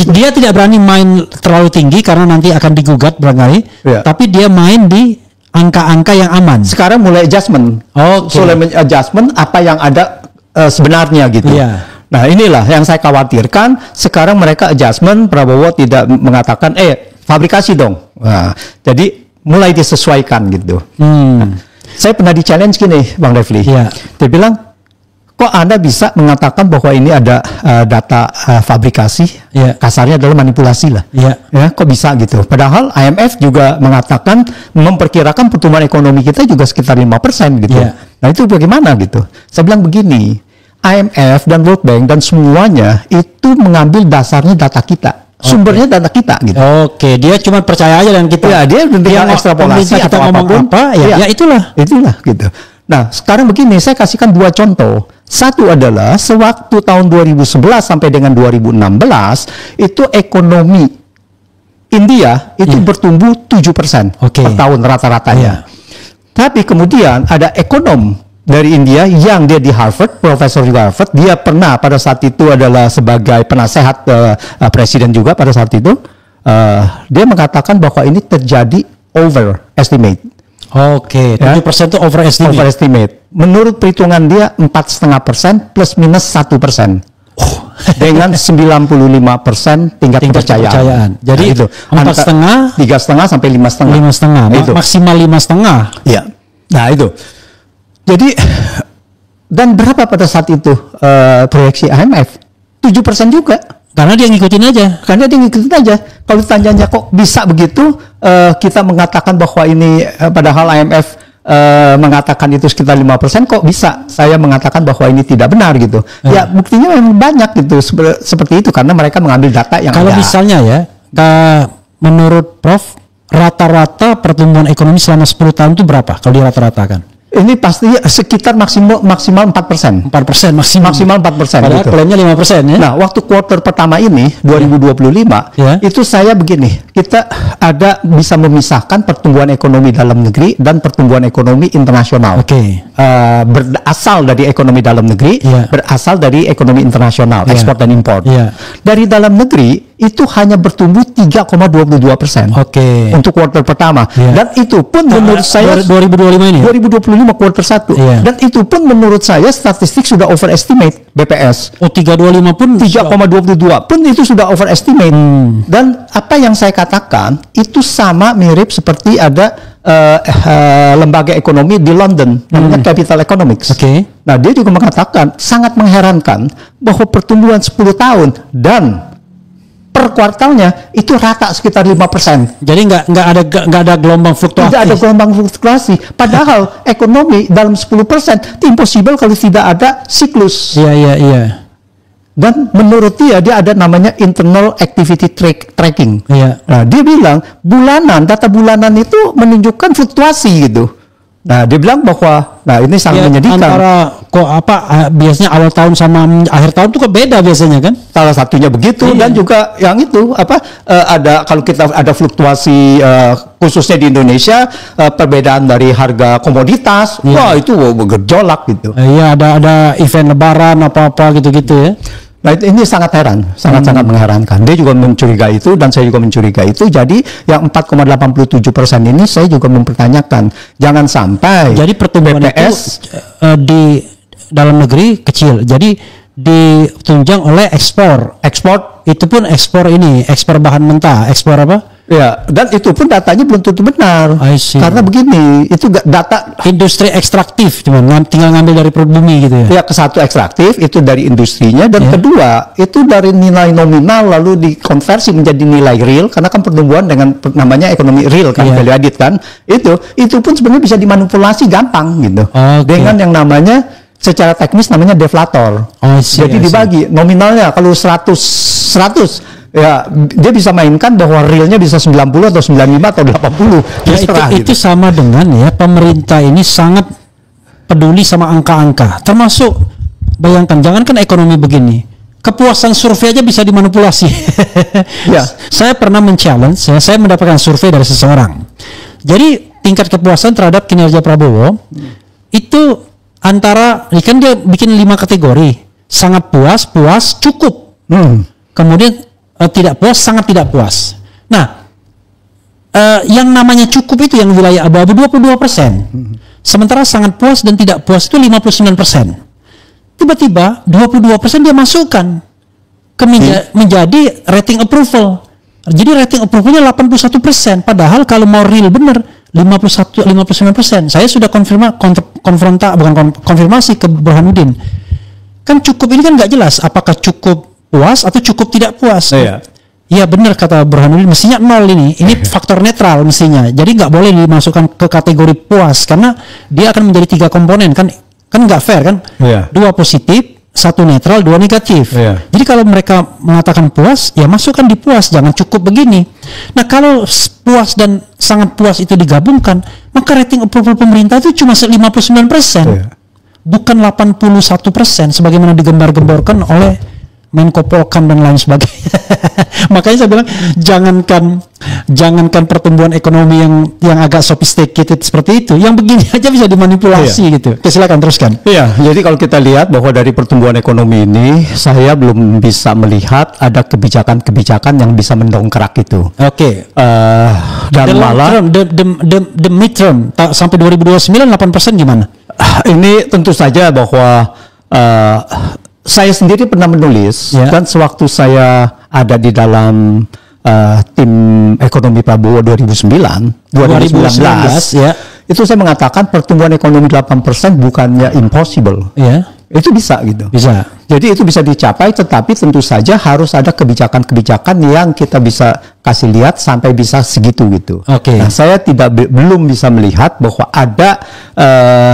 dia tidak berani main terlalu tinggi karena nanti akan digugat barangkali. Tapi dia main di angka-angka yang aman. Sekarang mulai adjustment. Mulai adjustment apa yang ada sebenarnya gitu. Nah, inilah yang saya khawatirkan. Sekarang mereka adjustment, Prabowo tidak mengatakan fabrikasi dong. Nah, jadi mulai disesuaikan gitu. Saya pernah di-challenge gini, Bang Refli. Dia bilang, kok Anda bisa mengatakan bahwa ini ada data fabrikasi? Kasarnya adalah manipulasi lah. Kok bisa gitu? Padahal IMF juga mengatakan, memperkirakan pertumbuhan ekonomi kita juga sekitar 5% gitu. Nah, itu bagaimana gitu? Saya bilang begini, IMF dan World Bank dan semuanya itu mengambil dasarnya data kita. Sumbernya data kita gitu. Dia cuma percaya aja dengan kita. Dia dengan ekstrapolasi atau ngomong apapun. Itulah gitu. Nah, sekarang begini, saya kasihkan 2 contoh. Satu adalah sewaktu tahun 2011 sampai dengan 2016 itu ekonomi India itu bertumbuh 7% per tahun rata-ratanya. Tapi kemudian ada ekonom dari India yang dia di Harvard, profesor di Harvard, dia pernah pada saat itu adalah sebagai penasehat presiden juga pada saat itu, dia mengatakan bahwa ini terjadi overestimate. 7% itu overestimate. Menurut perhitungan dia 4,5% plus minus 1%. Dengan 95% tingkat kepercayaan. Jadi itu 4,5, 3,5 sampai 5,5. Itu maksimal 5,5. Ya. Nah itu. Jadi dan berapa pada saat itu proyeksi IMF? 7% juga. Karena dia ngikutin aja. Kalau ditanyanya kok bisa begitu, kita mengatakan bahwa ini padahal IMF mengatakan itu sekitar 5%, kok bisa saya mengatakan bahwa ini tidak benar gitu. Ya buktinya memang banyak gitu seperti itu karena mereka mengambil data yang kalau ada. Misalnya ya, menurut Prof, rata-rata pertumbuhan ekonomi selama 10 tahun itu berapa kalau dirata-ratakan? Ini pasti sekitar maksimal 4%. 4% maksimal 4%. Padahal gitu. klaimnya 5%, ya. Nah, waktu kuartal pertama ini 2025 itu saya begini, kita ada bisa memisahkan pertumbuhan ekonomi dalam negeri dan pertumbuhan ekonomi internasional. Berasal dari ekonomi dalam negeri, berasal dari ekonomi internasional, ekspor dan impor. Dari dalam negeri itu hanya bertumbuh 3,22% untuk kuartal pertama. Dan itu pun menurut saya 2025 ini 2025 kuartal 1. Dan itu pun menurut saya statistik sudah overestimate BPS. 325 pun 3,22 pun itu sudah overestimate. Dan apa yang saya katakan itu sama mirip seperti ada lembaga ekonomi di London namanya Capital Economics. Nah, dia juga mengatakan sangat mengherankan bahwa pertumbuhan 10 tahun dan per kuartalnya itu rata sekitar 5%. Jadi nggak ada gelombang fluktuasi. Tidak ada gelombang fluktuasi. Padahal ekonomi dalam 10% itu impossible kalau tidak ada siklus. Iya. Dan menurut dia ada namanya internal activity tracking. Nah, dia bilang data bulanan itu menunjukkan fluktuasi gitu. Nah, dia bilang bahwa ini sangat menyedihkan. Antara biasanya awal tahun sama akhir tahun itu beda biasanya kan? Salah satunya begitu dan juga yang itu ada kalau kita ada fluktuasi khususnya di Indonesia perbedaan dari harga komoditas, wah itu bergejolak gitu. Ada event lebaran apa gitu-gitu ya. Nah, ini sangat sangat mengherankan. Dia juga mencurigai itu dan saya juga mencurigai itu. Jadi yang 4,87% ini saya juga mempertanyakan. Jangan sampai. Jadi pertumbuhan BPS di dalam negeri kecil. Jadi ditunjang oleh ekspor. Ekspor itu pun ekspor bahan mentah. Ekspor apa? Ya, dan itu pun datanya belum tentu benar. Karena begini, itu data industri ekstraktif, cuma tinggal ngambil dari perut bumi gitu ya. Ya, satu ekstraktif itu dari industrinya dan kedua itu dari nilai nominal lalu dikonversi menjadi nilai real karena kan pertumbuhan dengan namanya ekonomi real kan, value added kan. Itu pun sebenarnya bisa dimanipulasi gampang gitu. Dengan yang namanya secara teknis namanya deflator. Jadi dibagi nominalnya kalau 100 ya dia bisa mainkan bahwa realnya bisa 90 atau 95 atau 80. Itu sama dengan ya pemerintah ini sangat peduli sama angka-angka. Termasuk bayangkan jangankan ekonomi begini, kepuasan survei aja bisa dimanipulasi. Saya pernah men-challenge, saya mendapatkan survei dari seseorang. Jadi tingkat kepuasan terhadap kinerja Prabowo itu antara, kan dia bikin 5 kategori. Sangat puas, cukup. Kemudian tidak puas, sangat tidak puas. Nah, yang namanya cukup itu yang wilayah abu-abu 22%. Sementara sangat puas dan tidak puas itu 59%. Tiba-tiba 22% dia masukkan ke menjadi rating approval. Jadi rating approvalnya 81%. Padahal kalau mau real benar 59%. Saya sudah konfirmasi ke Burhanuddin. Kan cukup ini kan nggak jelas apakah cukup puas atau cukup tidak puas. Iya benar kata Burhanuddin, mestinya 0 ini faktor netral mestinya. Jadi nggak boleh dimasukkan ke kategori puas karena dia akan menjadi 3 komponen kan nggak fair kan? 2 positif, 1 netral, 2 negatif. Jadi kalau mereka mengatakan puas, ya masukkan di puas, jangan cukup begini. Nah kalau puas dan sangat puas itu digabungkan, maka rating approval pemerintah itu cuma 59%. bukan 81% sebagaimana digembar-gemborkan oleh Menko Polkam dan lain sebagainya. Makanya saya bilang jangankan pertumbuhan ekonomi yang agak sophisticated seperti itu, yang begini aja bisa dimanipulasi gitu. Oke, silakan teruskan. Iya, jadi kalau kita lihat bahwa dari pertumbuhan ekonomi ini, saya belum bisa melihat ada kebijakan-kebijakan yang bisa mendongkrak itu. Oke. Dan malah the midterm sampai 2029 8% gimana? Ini tentu saja bahwa saya sendiri pernah menulis dan sewaktu saya ada di dalam tim ekonomi Prabowo 2019 ya. Itu saya mengatakan pertumbuhan ekonomi 8% bukannya impossible. Ya. Itu bisa gitu. Bisa. Jadi itu bisa dicapai, tetapi tentu saja harus ada kebijakan-kebijakan yang kita bisa kasih lihat sampai bisa segitu gitu. Oke. Nah, saya belum bisa melihat bahwa ada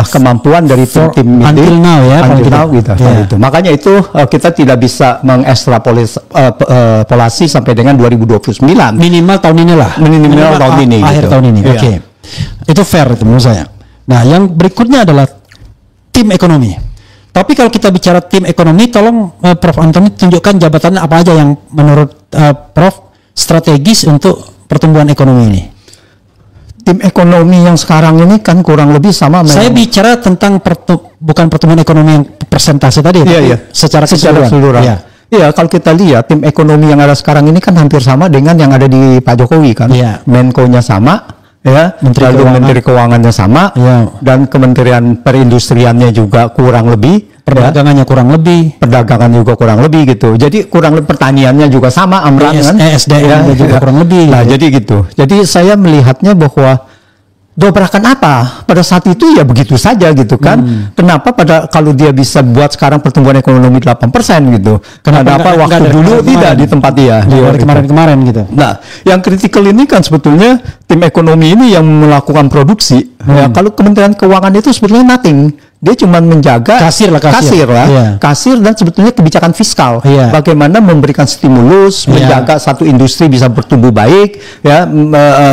kemampuan dari tim ini until now ya. Until now gitu. Yeah. Gitu. Makanya itu kita tidak bisa mengekstrapolasi sampai dengan 2029. Minimal tahun inilah. Minimal tahun ini. Akhir gitu. tahun ini. Yeah. Oke. Itu fair itu menurut saya. Nah, yang berikutnya adalah tim ekonomi. Tapi kalau kita bicara tim ekonomi, tolong Prof. Antoni tunjukkan jabatan apa aja yang menurut Prof. strategis untuk pertumbuhan ekonomi ini. Tim ekonomi yang sekarang ini kan kurang lebih sama. Saya bicara tentang bukan pertumbuhan ekonomi yang persentase tadi, tapi secara keseluruhan. Iya, kalau kita lihat tim ekonomi yang ada sekarang ini kan hampir sama dengan yang ada di Pak Jokowi kan. Menko-nya sama. Ya, Menteri Keuangannya sama, dan Kementerian Perindustriannya juga kurang lebih, perdagangannya kurang lebih, perdagangan juga kurang lebih gitu. Jadi kurang lebih pertaniannya juga sama, Amran kan, SDM juga kurang lebih. Nah, jadi gitu. Jadi saya melihatnya bahwa dobrakan apa pada saat itu ya begitu saja gitu kan. Kenapa kalau dia bisa buat sekarang pertumbuhan ekonomi 8% gitu, kenapa waktu dulu tidak di tempat dia kemarin-kemarin gitu. Nah, yang kritikal ini kan sebetulnya tim ekonomi ini yang melakukan produksi. Ya, kalau Kementerian Keuangan itu sebetulnya nothing. Dia cuma menjaga kasir dan sebetulnya kebijakan fiskal. Bagaimana memberikan stimulus, menjaga satu industri bisa bertumbuh baik, ya,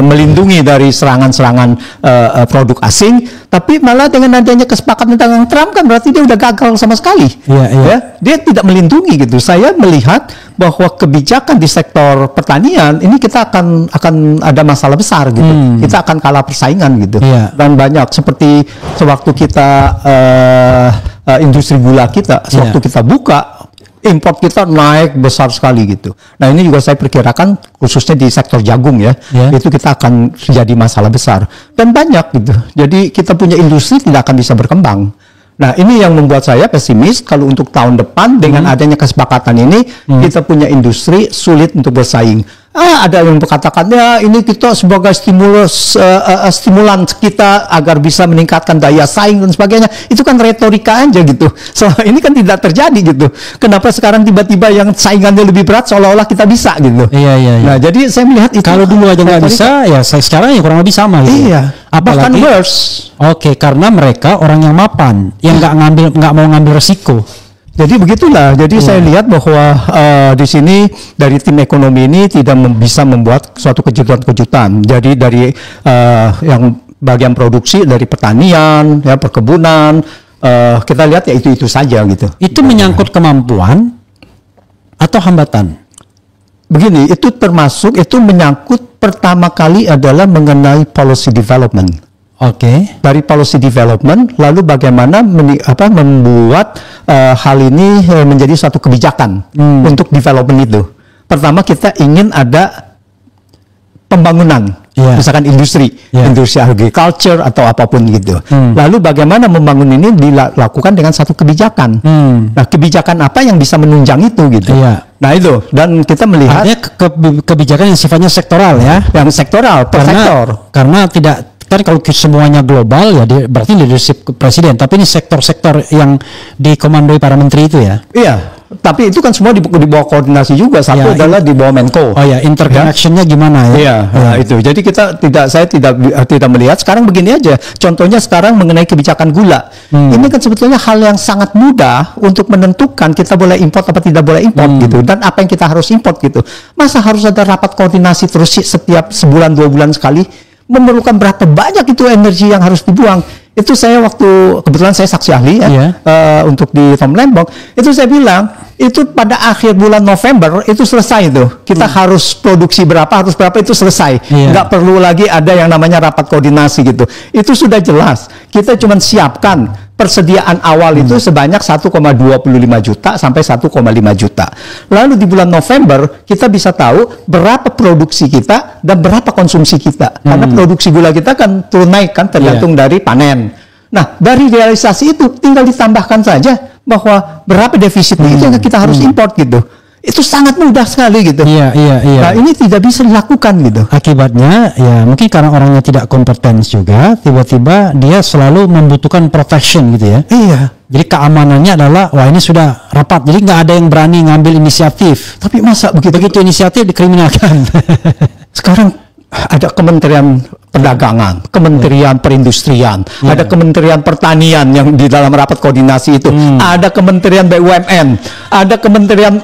melindungi dari serangan-serangan produk asing. Tapi malah dengan adanya kesepakatan dengan Trump kan berarti dia udah gagal sama sekali. Ya, dia tidak melindungi gitu. Saya melihat bahwa kebijakan di sektor pertanian ini kita akan ada masalah besar gitu. Kita akan kalah persaingan gitu. Dan banyak seperti sewaktu kita industri gula kita sewaktu kita buka, import kita naik besar sekali gitu. Nah, ini juga saya perkirakan khususnya di sektor jagung ya, itu kita akan jadi masalah besar dan banyak gitu. Jadi kita punya industri tidak akan bisa berkembang. Nah, ini yang membuat saya pesimis kalau untuk tahun depan dengan adanya kesepakatan ini kita punya industri sulit untuk bersaing. Ada yang berkatakan ya ini kita sebagai stimulan kita agar bisa meningkatkan daya saing dan sebagainya. Itu kan retorika aja gitu. So, ini kan tidak terjadi gitu. Kenapa sekarang tiba-tiba yang saingannya lebih berat seolah-olah kita bisa gitu. Nah, jadi saya melihat itu kalau dulu aja nggak bisa, ya sekarang ya kurang lebih sama gitu. Bahkan worse. Karena mereka orang yang mapan, yang nggak mau ngambil resiko. Jadi begitulah. Jadi saya lihat bahwa di sini dari tim ekonomi ini tidak bisa membuat suatu kejutan-kejutan. Jadi dari yang bagian produksi dari pertanian, ya perkebunan, kita lihat ya itu saja gitu. Itu menyangkut kemampuan atau hambatan? Begini, itu menyangkut pertama kali adalah mengenai policy development. Dari policy development, lalu bagaimana membuat hal ini menjadi suatu kebijakan untuk development itu. Pertama kita ingin ada pembangunan, misalkan industri agriculture atau apapun gitu. Lalu bagaimana membangun ini dilakukan dengan satu kebijakan. Nah, kebijakan apa yang bisa menunjang itu gitu. Nah, itu, dan kita melihat artinya kebijakan yang sifatnya sektoral ya, yang sektoral per sektor. Karena tidak kan kalau semuanya global ya berarti leadership presiden, tapi ini sektor-sektor yang dikomandoi para menteri itu ya. Tapi itu kan semua di bawah koordinasi juga. Satu adalah di bawah Menko. Interconnectionnya gimana ya? Nah, itu. Jadi saya tidak melihat sekarang begini aja. Contohnya sekarang mengenai kebijakan gula. Ini kan sebetulnya hal yang sangat mudah untuk menentukan kita boleh import apa tidak boleh import gitu. Dan apa yang kita harus import gitu. Masa harus ada rapat koordinasi terus setiap sebulan 2 bulan sekali? Memerlukan berapa banyak itu energi yang harus dibuang. Itu saya waktu kebetulan saya saksi ahli ya untuk di Tom Lembong, itu saya bilang itu pada akhir bulan November itu selesai tuh. Kita harus produksi berapa itu selesai. Nggak perlu lagi ada yang namanya rapat koordinasi gitu. Itu sudah jelas. Kita cuma siapkan persediaan awal itu sebanyak 1,25 juta sampai 1,5 juta. Lalu di bulan November kita bisa tahu berapa produksi kita dan berapa konsumsi kita. Karena produksi gula kita kan turun naik kan tergantung dari panen. Nah, dari realisasi itu tinggal ditambahkan saja bahwa berapa defisitnya itu yang kita harus import gitu. Itu sangat mudah sekali gitu. Iya. Nah, ini tidak bisa dilakukan gitu. Akibatnya ya mungkin karena orangnya tidak kompeten juga, tiba-tiba dia selalu membutuhkan protection gitu ya. Iya. Jadi keamanannya adalah wah ini sudah rapat, jadi nggak ada yang berani ngambil inisiatif. Tapi masa begitu inisiatif dikriminalkan? Sekarang ada Kementerian Perdagangan, Kementerian Perindustrian, ada Kementerian Pertanian yang di dalam rapat koordinasi itu, ada Kementerian BUMN, ada Kementerian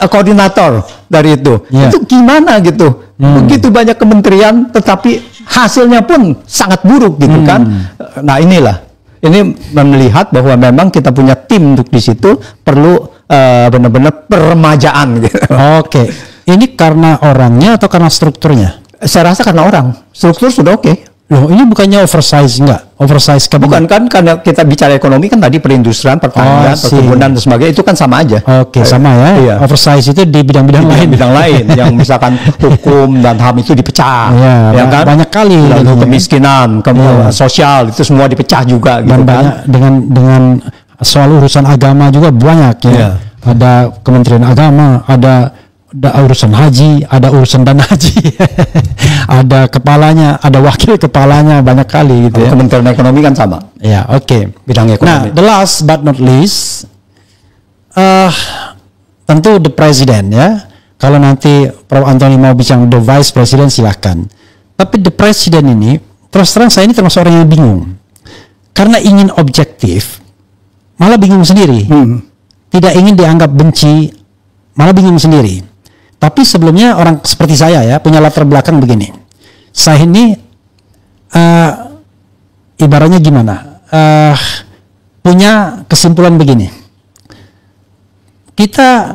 koordinator dari itu. Itu gimana gitu? Begitu banyak kementerian, tetapi hasilnya pun sangat buruk gitu kan? Nah inilah, ini melihat bahwa memang kita punya tim untuk di situ perlu benar-benar peremajaan gitu. Oke, ini karena orangnya atau karena strukturnya? Saya rasa karena orang, struktur sudah oke. Loh, ini bukannya oversize enggak? Oversize bukan kan, karena kita bicara ekonomi kan tadi perindustrian, pertanian, perkebunan dan sebagainya itu kan sama aja. Oke, sama ya. Iya. Oversize itu di bidang-bidang lain. Bidang lain yang misalkan hukum dan HAM itu dipecah. Ya kan? Banyak kali. Lalu kemiskinan, sosial itu semua dipecah juga gitu kan. Dengan soal urusan agama juga banyak ya. Ada Kementerian Agama, ada urusan haji, ada urusan dana haji, ada kepalanya, ada wakil kepalanya, banyak kali gitu ya. Kementerian Ekonomi kan sama. Ya, oke. Bidang ekonomi. Nah, the last but not least, tentu the president ya. Kalau nanti Prof. Antoni mau bicara the vice president silahkan. Tapi the president ini, terus terang saya ini termasuk orang yang bingung. Karena ingin objektif, malah bingung sendiri. Tidak ingin dianggap benci, malah bingung sendiri. Tapi sebelumnya orang seperti saya ya punya latar belakang begini. Saya ini ibaratnya gimana? Punya kesimpulan begini. Kita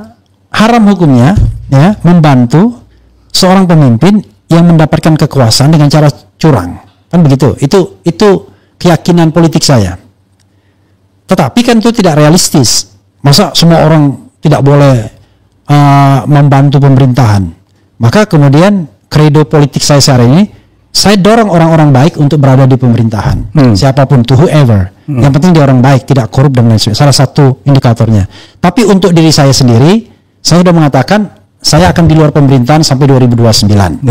haram hukumnya ya membantu seorang pemimpin yang mendapatkan kekuasaan dengan cara curang. Kan begitu. Itu keyakinan politik saya. Tetapi kan itu tidak realistis. Masa semua orang tidak boleh membantu pemerintahan? Maka kemudian kredo politik saya sehari ini, saya dorong orang-orang baik untuk berada di pemerintahan. Siapapun to whoever. Yang penting dia orang baik, tidak korup dan lain sebagainya. Salah satu indikatornya. Tapi untuk diri saya sendiri, saya sudah mengatakan saya akan di luar pemerintahan sampai 2029.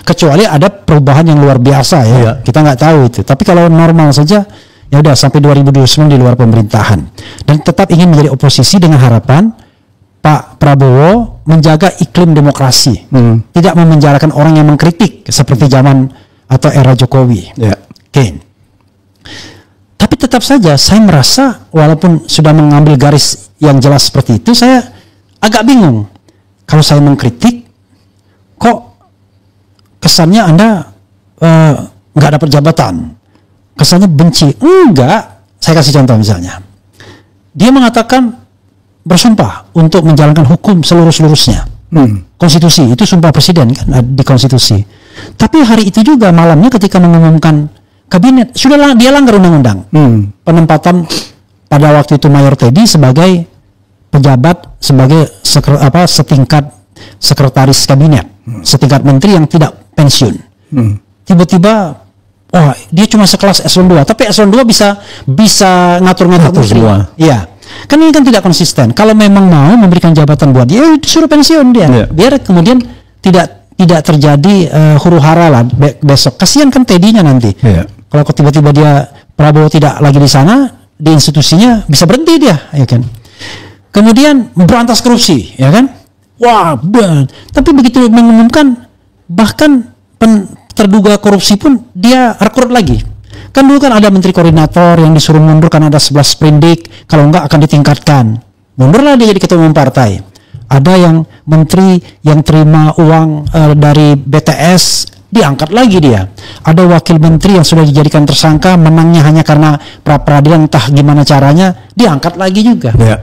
Kecuali ada perubahan yang luar biasa ya. Kita nggak tahu itu. Tapi kalau normal saja, ya udah sampai 2029 di luar pemerintahan. Dan tetap ingin menjadi oposisi dengan harapan Pak Prabowo menjaga iklim demokrasi, tidak memenjarakan orang yang mengkritik seperti zaman atau era Jokowi. Oke. Tapi tetap saja saya merasa walaupun sudah mengambil garis yang jelas seperti itu, saya agak bingung. Kalau saya mengkritik, kok kesannya Anda nggak dapat jabatan, kesannya benci. Enggak. Saya kasih contoh misalnya. Dia mengatakan bersumpah untuk menjalankan hukum seluruh-seluruhnya. Konstitusi, itu sumpah presiden kan di konstitusi. Tapi hari itu juga malamnya ketika mengumumkan kabinet, sudah dia langgar undang-undang. Penempatan pada waktu itu Mayor Teddy sebagai pejabat, sebagai setingkat sekretaris kabinet, setingkat menteri yang tidak pensiun. Tiba-tiba dia cuma sekelas eselon 2, tapi eselon 2 bisa ngatur-ngatur semua. Iya. Kan ini kan tidak konsisten. Kalau memang mau memberikan jabatan buat dia, disuruh pensiun dia. Biar kemudian tidak terjadi huru-hara lah besok. Kasihan kan Teddy-nya nanti. Kalau tiba-tiba dia Prabowo tidak lagi di sana, di institusinya bisa berhenti dia, ya kan. Kemudian memberantas korupsi, ya kan. Tapi begitu mengumumkan, bahkan terduga korupsi pun dia rekrut lagi. Kan dulu kan ada menteri koordinator yang disuruh mundur karena ada 11 sprindik, kalau enggak akan ditingkatkan. Mundurlah dia jadi ketua umum partai. Ada yang menteri yang terima uang dari BTS diangkat lagi dia. Ada wakil menteri yang sudah dijadikan tersangka, menangnya hanya karena pra-peradilan entah gimana caranya, diangkat lagi juga. Ya.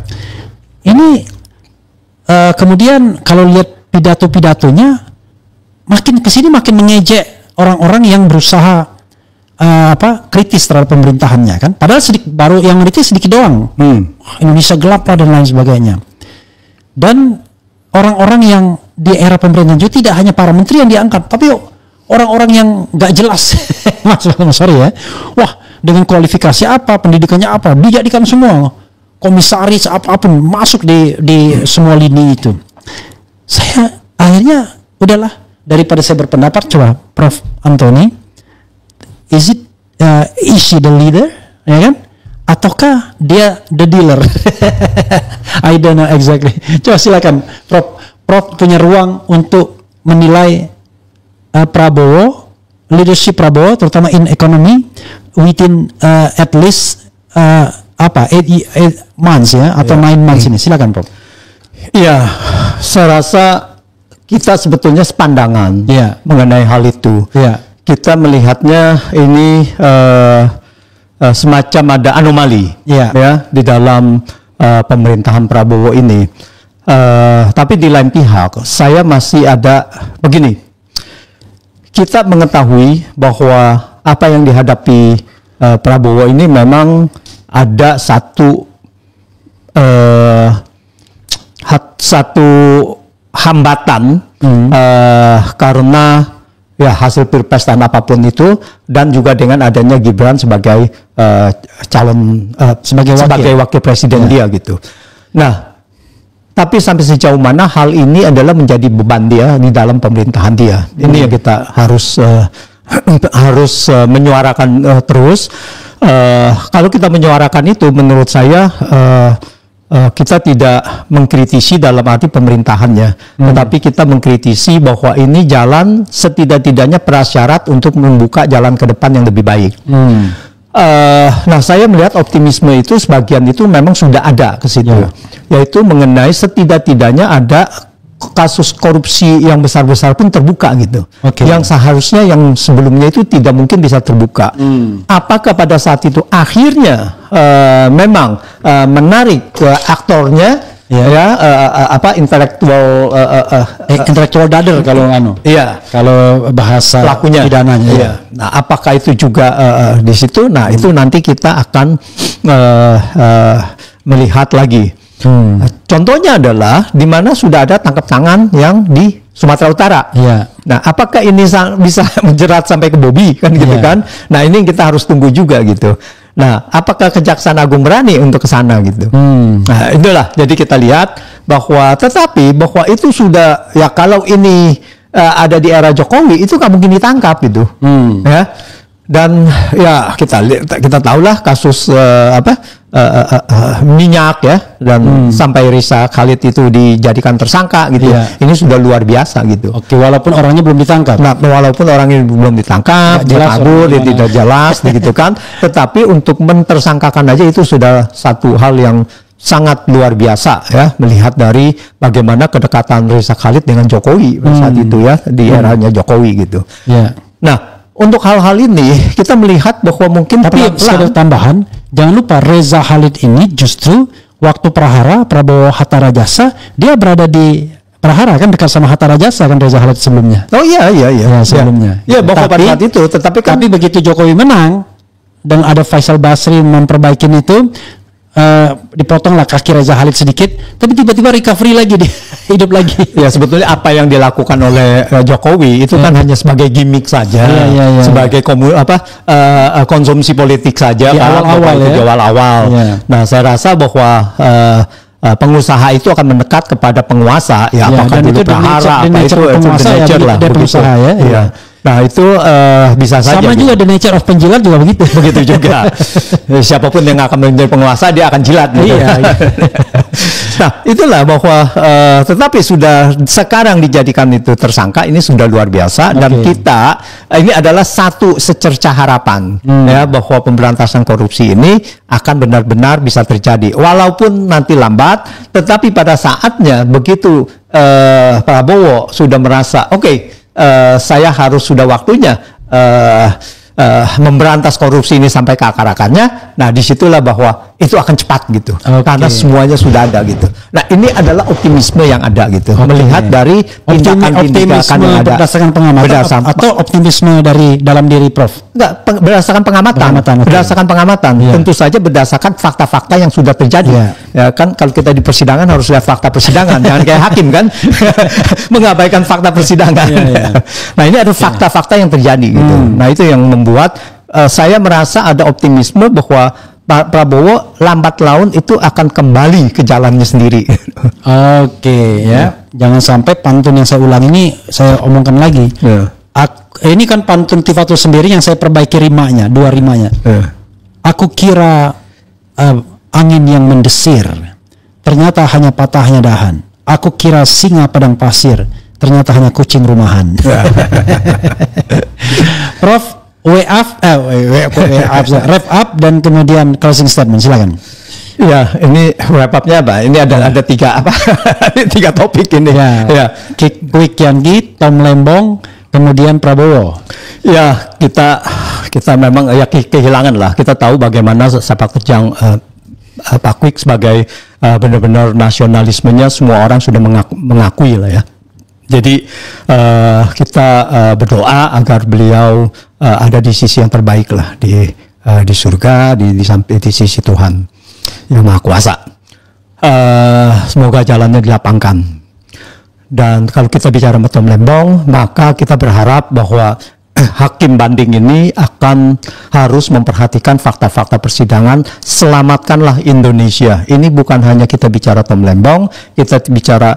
Ini kemudian kalau lihat pidato-pidatonya, makin kesini makin mengejek orang-orang yang berusaha kritis terhadap pemerintahannya kan. Padahal baru yang kritis sedikit doang. Indonesia gelap lah dan lain sebagainya. Dan orang-orang yang di era pemerintahan juga tidak hanya para menteri yang diangkat, tapi orang-orang yang nggak jelas, sorry ya, wah dengan kualifikasi apa, pendidikannya apa, dijadikan semua komisaris apapun masuk di semua lini itu. Saya akhirnya udahlah, daripada saya berpendapat, coba Prof. Antoni, is she the leader, ya kan? Ataukah dia the dealer? I don't know exactly. Coba silakan, Prof punya ruang untuk menilai Prabowo, leadership Prabowo, terutama in economy, within at least 8 months ya, atau 9 months ini. Silakan, Prof. Ya, saya rasa kita sebetulnya sepandangan mengenai hal itu. Kita melihatnya ini semacam ada anomali ya di dalam pemerintahan Prabowo ini. Tapi di lain pihak, saya masih ada begini. Kita mengetahui bahwa apa yang dihadapi Prabowo ini memang ada satu hambatan karena ya hasil pilpres dan apapun itu, dan juga dengan adanya Gibran sebagai calon sebagai wakil presiden dia gitu. Nah, tapi sampai sejauh mana hal ini adalah menjadi beban dia di dalam pemerintahan dia. Ini yang kita harus menyuarakan terus. Kalau kita menyuarakan itu, menurut saya kita tidak mengkritisi dalam arti pemerintahannya, tetapi kita mengkritisi bahwa ini jalan setidak-tidaknya prasyarat untuk membuka jalan ke depan yang lebih baik. Nah, saya melihat optimisme itu sebagian itu memang sudah ada ke situ, yaitu mengenai setidak-tidaknya ada kasus korupsi yang besar-besar pun terbuka gitu, yang seharusnya yang sebelumnya itu tidak mungkin bisa terbuka. Apakah pada saat itu akhirnya memang menarik aktornya intellectual dader kalau kalau bahasa pelakunya pidananya. Nah, apakah itu juga di situ? Nah, itu nanti kita akan melihat lagi. Contohnya adalah di mana sudah ada tangkap tangan yang di Sumatera Utara. Nah, apakah ini bisa menjerat sampai ke Bobi kan gitu kan? Nah, ini kita harus tunggu juga gitu. Nah, apakah Kejaksaan Agung berani untuk ke sana gitu? Nah, itulah. Jadi kita lihat bahwa itu sudah ya, kalau ini ada di era Jokowi itu nggak mungkin ditangkap gitu. Ya. Dan ya kita tahulah kasus minyak ya, dan sampai Risa Khalid itu dijadikan tersangka gitu. Ini sudah luar biasa gitu. Walaupun orangnya belum ditangkap. Nah, walaupun orangnya belum ditangkap, kabur, dia tidak jelas gitu kan. Tetapi untuk mentersangkakan aja itu sudah satu hal yang sangat luar biasa ya, melihat dari bagaimana kedekatan Risa Khalid dengan Jokowi saat itu ya, di eranya Jokowi gitu. Nah, untuk hal-hal ini kita melihat bahwa mungkin, tapi sekedar tambahan, jangan lupa Reza Khalid ini justru waktu Prahara, Prabowo Hatta Rajasa, dia berada di Prahara kan, dekat sama Hatta Rajasa kan Reza Khalid sebelumnya. Sebelumnya. Ya, bahwa pada saat itu, tapi begitu Jokowi menang dan ada Faisal Basri memperbaikin itu, dipotonglah kaki Reza Khalid sedikit, tapi tiba-tiba recovery lagi, dia hidup lagi. Ya, sebetulnya apa yang dilakukan oleh Jokowi itu kan hanya sebagai gimmick saja, sebagai konsumsi politik saja, awal-awal. Nah, saya rasa bahwa pengusaha itu akan mendekat kepada penguasa, apakah dulu Prahara, apa itu nature lah, pengusaha ya. Nah, itu bisa saja. Sama juga the nature of penjilat juga begitu. Begitu juga. Siapapun yang akan menjadi penguasa, dia akan jilat. Gitu. Nah, itulah bahwa tetapi sudah sekarang dijadikan itu tersangka, ini sudah luar biasa. Dan kita, ini adalah satu secercah harapan ya, bahwa pemberantasan korupsi ini akan benar-benar bisa terjadi. Walaupun nanti lambat, tetapi pada saatnya begitu Prabowo sudah merasa saya harus sudah waktunya memberantas korupsi ini sampai ke akar-akarnya. Nah, disitulah bahwa itu akan cepat gitu, karena semuanya sudah ada gitu. Nah, ini adalah optimisme yang ada gitu, melihat dari tindakan-tindakan yang ada berdasarkan pengamatan atau optimisme dari dalam diri Prof. Enggak, berdasarkan pengamatan. Berdasarkan pengamatan. Tentu saja berdasarkan fakta-fakta yang sudah terjadi. Ya kan, kalau kita di persidangan harus lihat fakta persidangan, jangan kayak hakim kan mengabaikan fakta persidangan. Nah, ini ada fakta-fakta yang terjadi gitu. Nah, itu yang membuat saya merasa ada optimisme bahwa Pak Prabowo lambat laun itu akan kembali ke jalannya sendiri. Oke, ya. Jangan sampai pantun yang saya ulang ini saya omongkan lagi. Ini kan pantun Tifatul sendiri yang saya perbaiki rimanya, 2 rimanya. Aku kira angin yang mendesir, ternyata hanya patahnya dahan. Aku kira singa padang pasir, ternyata hanya kucing rumahan. Prof, wrap up dan kemudian closing statement, silakan. Ya, ini wrap up-nya apa? Ini ada 3 apa? 3 topik ini. Kwik Kian-Gi, Tom Lembong, kemudian Prabowo. Ya, kita memang ya kehilangan lah. Kita tahu bagaimana sepak terjang Pak Kwik sebagai benar-benar nasionalismenya semua orang sudah mengakui lah ya. Jadi kita berdoa agar beliau ada di sisi yang terbaik lah, di surga, di sisi Tuhan yang Maha Kuasa. Semoga jalannya dilapangkan. Dan kalau kita bicara Tom Lembong, maka kita berharap bahwa hakim banding ini akan harus memperhatikan fakta-fakta persidangan. Selamatkanlah Indonesia. Ini bukan hanya kita bicara Tom Lembong, kita bicara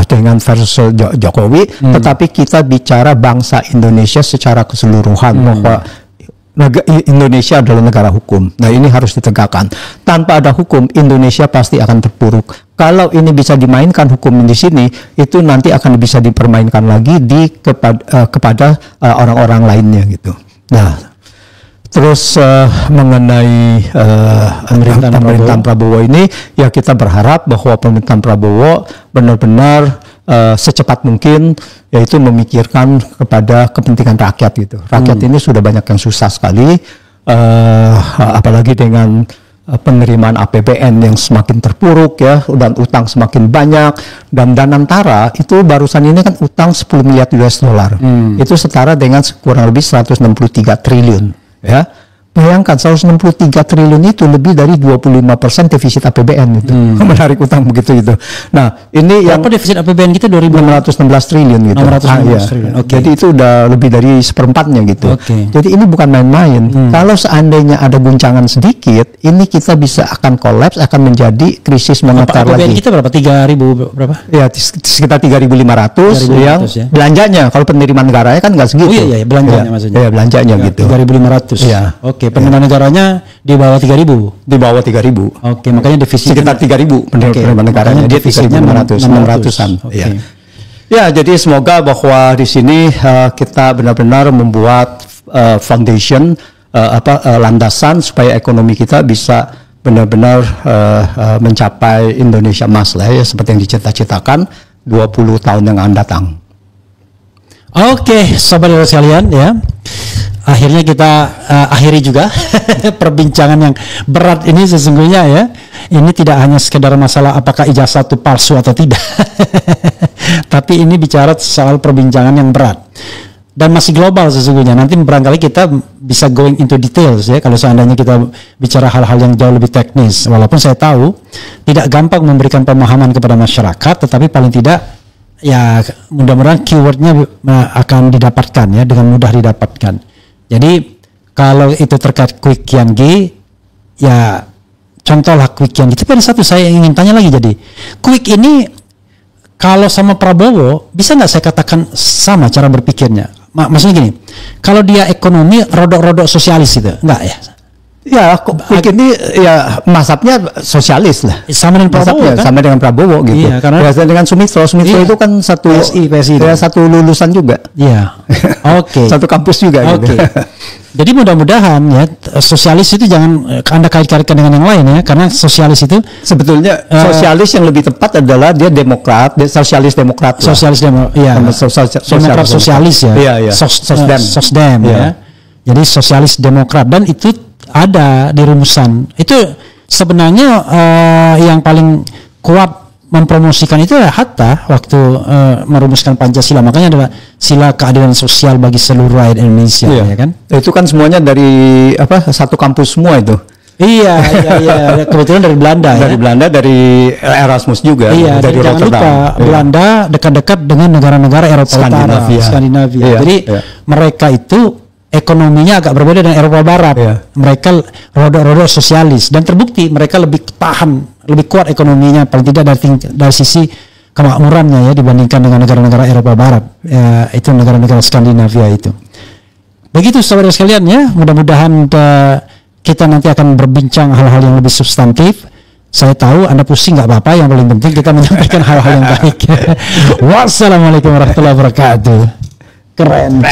dengan versus Jokowi, tetapi kita bicara bangsa Indonesia secara keseluruhan, bahwa Indonesia adalah negara hukum. Nah, ini harus ditegakkan. Tanpa ada hukum, Indonesia pasti akan terpuruk. Kalau ini bisa dimainkan hukum di sini, itu nanti akan bisa dipermainkan lagi kepada orang-orang lainnya gitu. Nah, terus mengenai pemerintahan Prabowo ini, ya kita berharap bahwa pemerintahan Prabowo benar-benar secepat mungkin yaitu memikirkan kepada kepentingan rakyat gitu. Rakyat ini sudah banyak yang susah sekali, apalagi dengan penerimaan APBN yang semakin terpuruk ya, dan utang semakin banyak, dan Danantara itu barusan ini kan utang 10 miliar US dollar. Itu setara dengan kurang lebih 163 triliun ya. Bayangkan 163 triliun itu lebih dari 25% defisit APBN itu. Menarik utang begitu gitu. Nah, ini berapa defisit APBN kita 616 triliun gitu. 616 triliun. Okay. Jadi itu udah lebih dari 1/4-nya gitu. Jadi ini bukan main-main. Kalau seandainya ada guncangan sedikit, ini kita bisa akan kolaps, akan menjadi krisis moneter lagi. APBN kita berapa? 3.000 berapa? Ya, sekitar 3.500 yang ya. Belanjanya. Kalau penerimaan negaranya kan nggak segitu. Oh iya, belanjanya maksudnya. Iya, belanjanya gitu. 3.500. Iya. Oke, penerimaan negaranya di bawah 3.000. Di bawah 3.000. Oke, makanya defisit sekitar 3.000 penerimaan negaranya. Dia defisitnya 600-an. Oke. Ya, jadi semoga bahwa di sini kita benar-benar membuat foundation landasan supaya ekonomi kita bisa benar-benar mencapai Indonesia emas lah ya, seperti yang dicita-citakan 20 tahun yang akan datang. Oke, sobat sekalian ya. Akhirnya kita akhiri juga perbincangan yang berat ini sesungguhnya ya. Ini tidak hanya sekedar masalah apakah ijazah itu palsu atau tidak. Tapi ini bicara soal perbincangan yang berat. Dan masih global sesungguhnya. Nanti barangkali kita bisa going into details ya. Kalau seandainya kita bicara hal-hal yang jauh lebih teknis. Walaupun saya tahu tidak gampang memberikan pemahaman kepada masyarakat. Tetapi paling tidak ya mudah-mudahan keywordnya akan didapatkan ya. Dengan mudah didapatkan. Jadi kalau itu terkait Kwik Kian-Gi, ya contohlah Kwik Kian-Gi. Tapi ada satu saya ingin tanya lagi, jadi Kwik ini kalau sama Prabowo bisa nggak saya katakan sama cara berpikirnya? Maksudnya gini, kalau dia ekonomi rodok-rodok sosialis itu, enggak ya? Ya, Kwik ini ya mazhabnya sosialis lah. Sama dengan Prabowo kan? Sama dengan Prabowo gitu. Iya, karena dengan Sumitro itu kan satu PSI ya, satu lulusan juga. Iya. Oke. Satu kampus juga gitu. Jadi mudah-mudahan ya sosialis itu jangan Anda kait-kaitkan dengan yang lain ya, karena sosialis itu sebetulnya sosialis yang lebih tepat adalah dia demokrat, dia sosialis demokrat. Sosialis ya. Demokrat sosialis ya. Iya, iya. Sosdem ya. Jadi sosialis demokrat, dan itu ada di rumusan. Itu sebenarnya yang paling kuat mempromosikan itu ya Hatta waktu merumuskan Pancasila. Makanya adalah sila keadilan sosial bagi seluruh rakyat Indonesia, ya kan? Itu kan semuanya dari satu kampus semua itu. Iya. Kebetulan dari Belanda. Dari Belanda, dari Erasmus juga. Iya. Dari jangan lupa Belanda dekat-dekat dengan negara-negara Eropa Utara, Skandinavia. Jadi mereka itu ekonominya agak berbeda dengan Eropa Barat. Mereka roda-roda sosialis, dan terbukti mereka lebih tahan, lebih kuat ekonominya paling tidak dari sisi kemakmurannya ya dibandingkan dengan negara-negara Eropa Barat. Itu negara-negara Skandinavia itu. Begitu saudara sekalian ya, mudah-mudahan kita nanti akan berbincang hal-hal yang lebih substantif. Saya tahu Anda pusing, nggak apa-apa, yang paling penting kita menyampaikan hal-hal yang baik. Wassalamualaikum warahmatullahi wabarakatuh. Keren.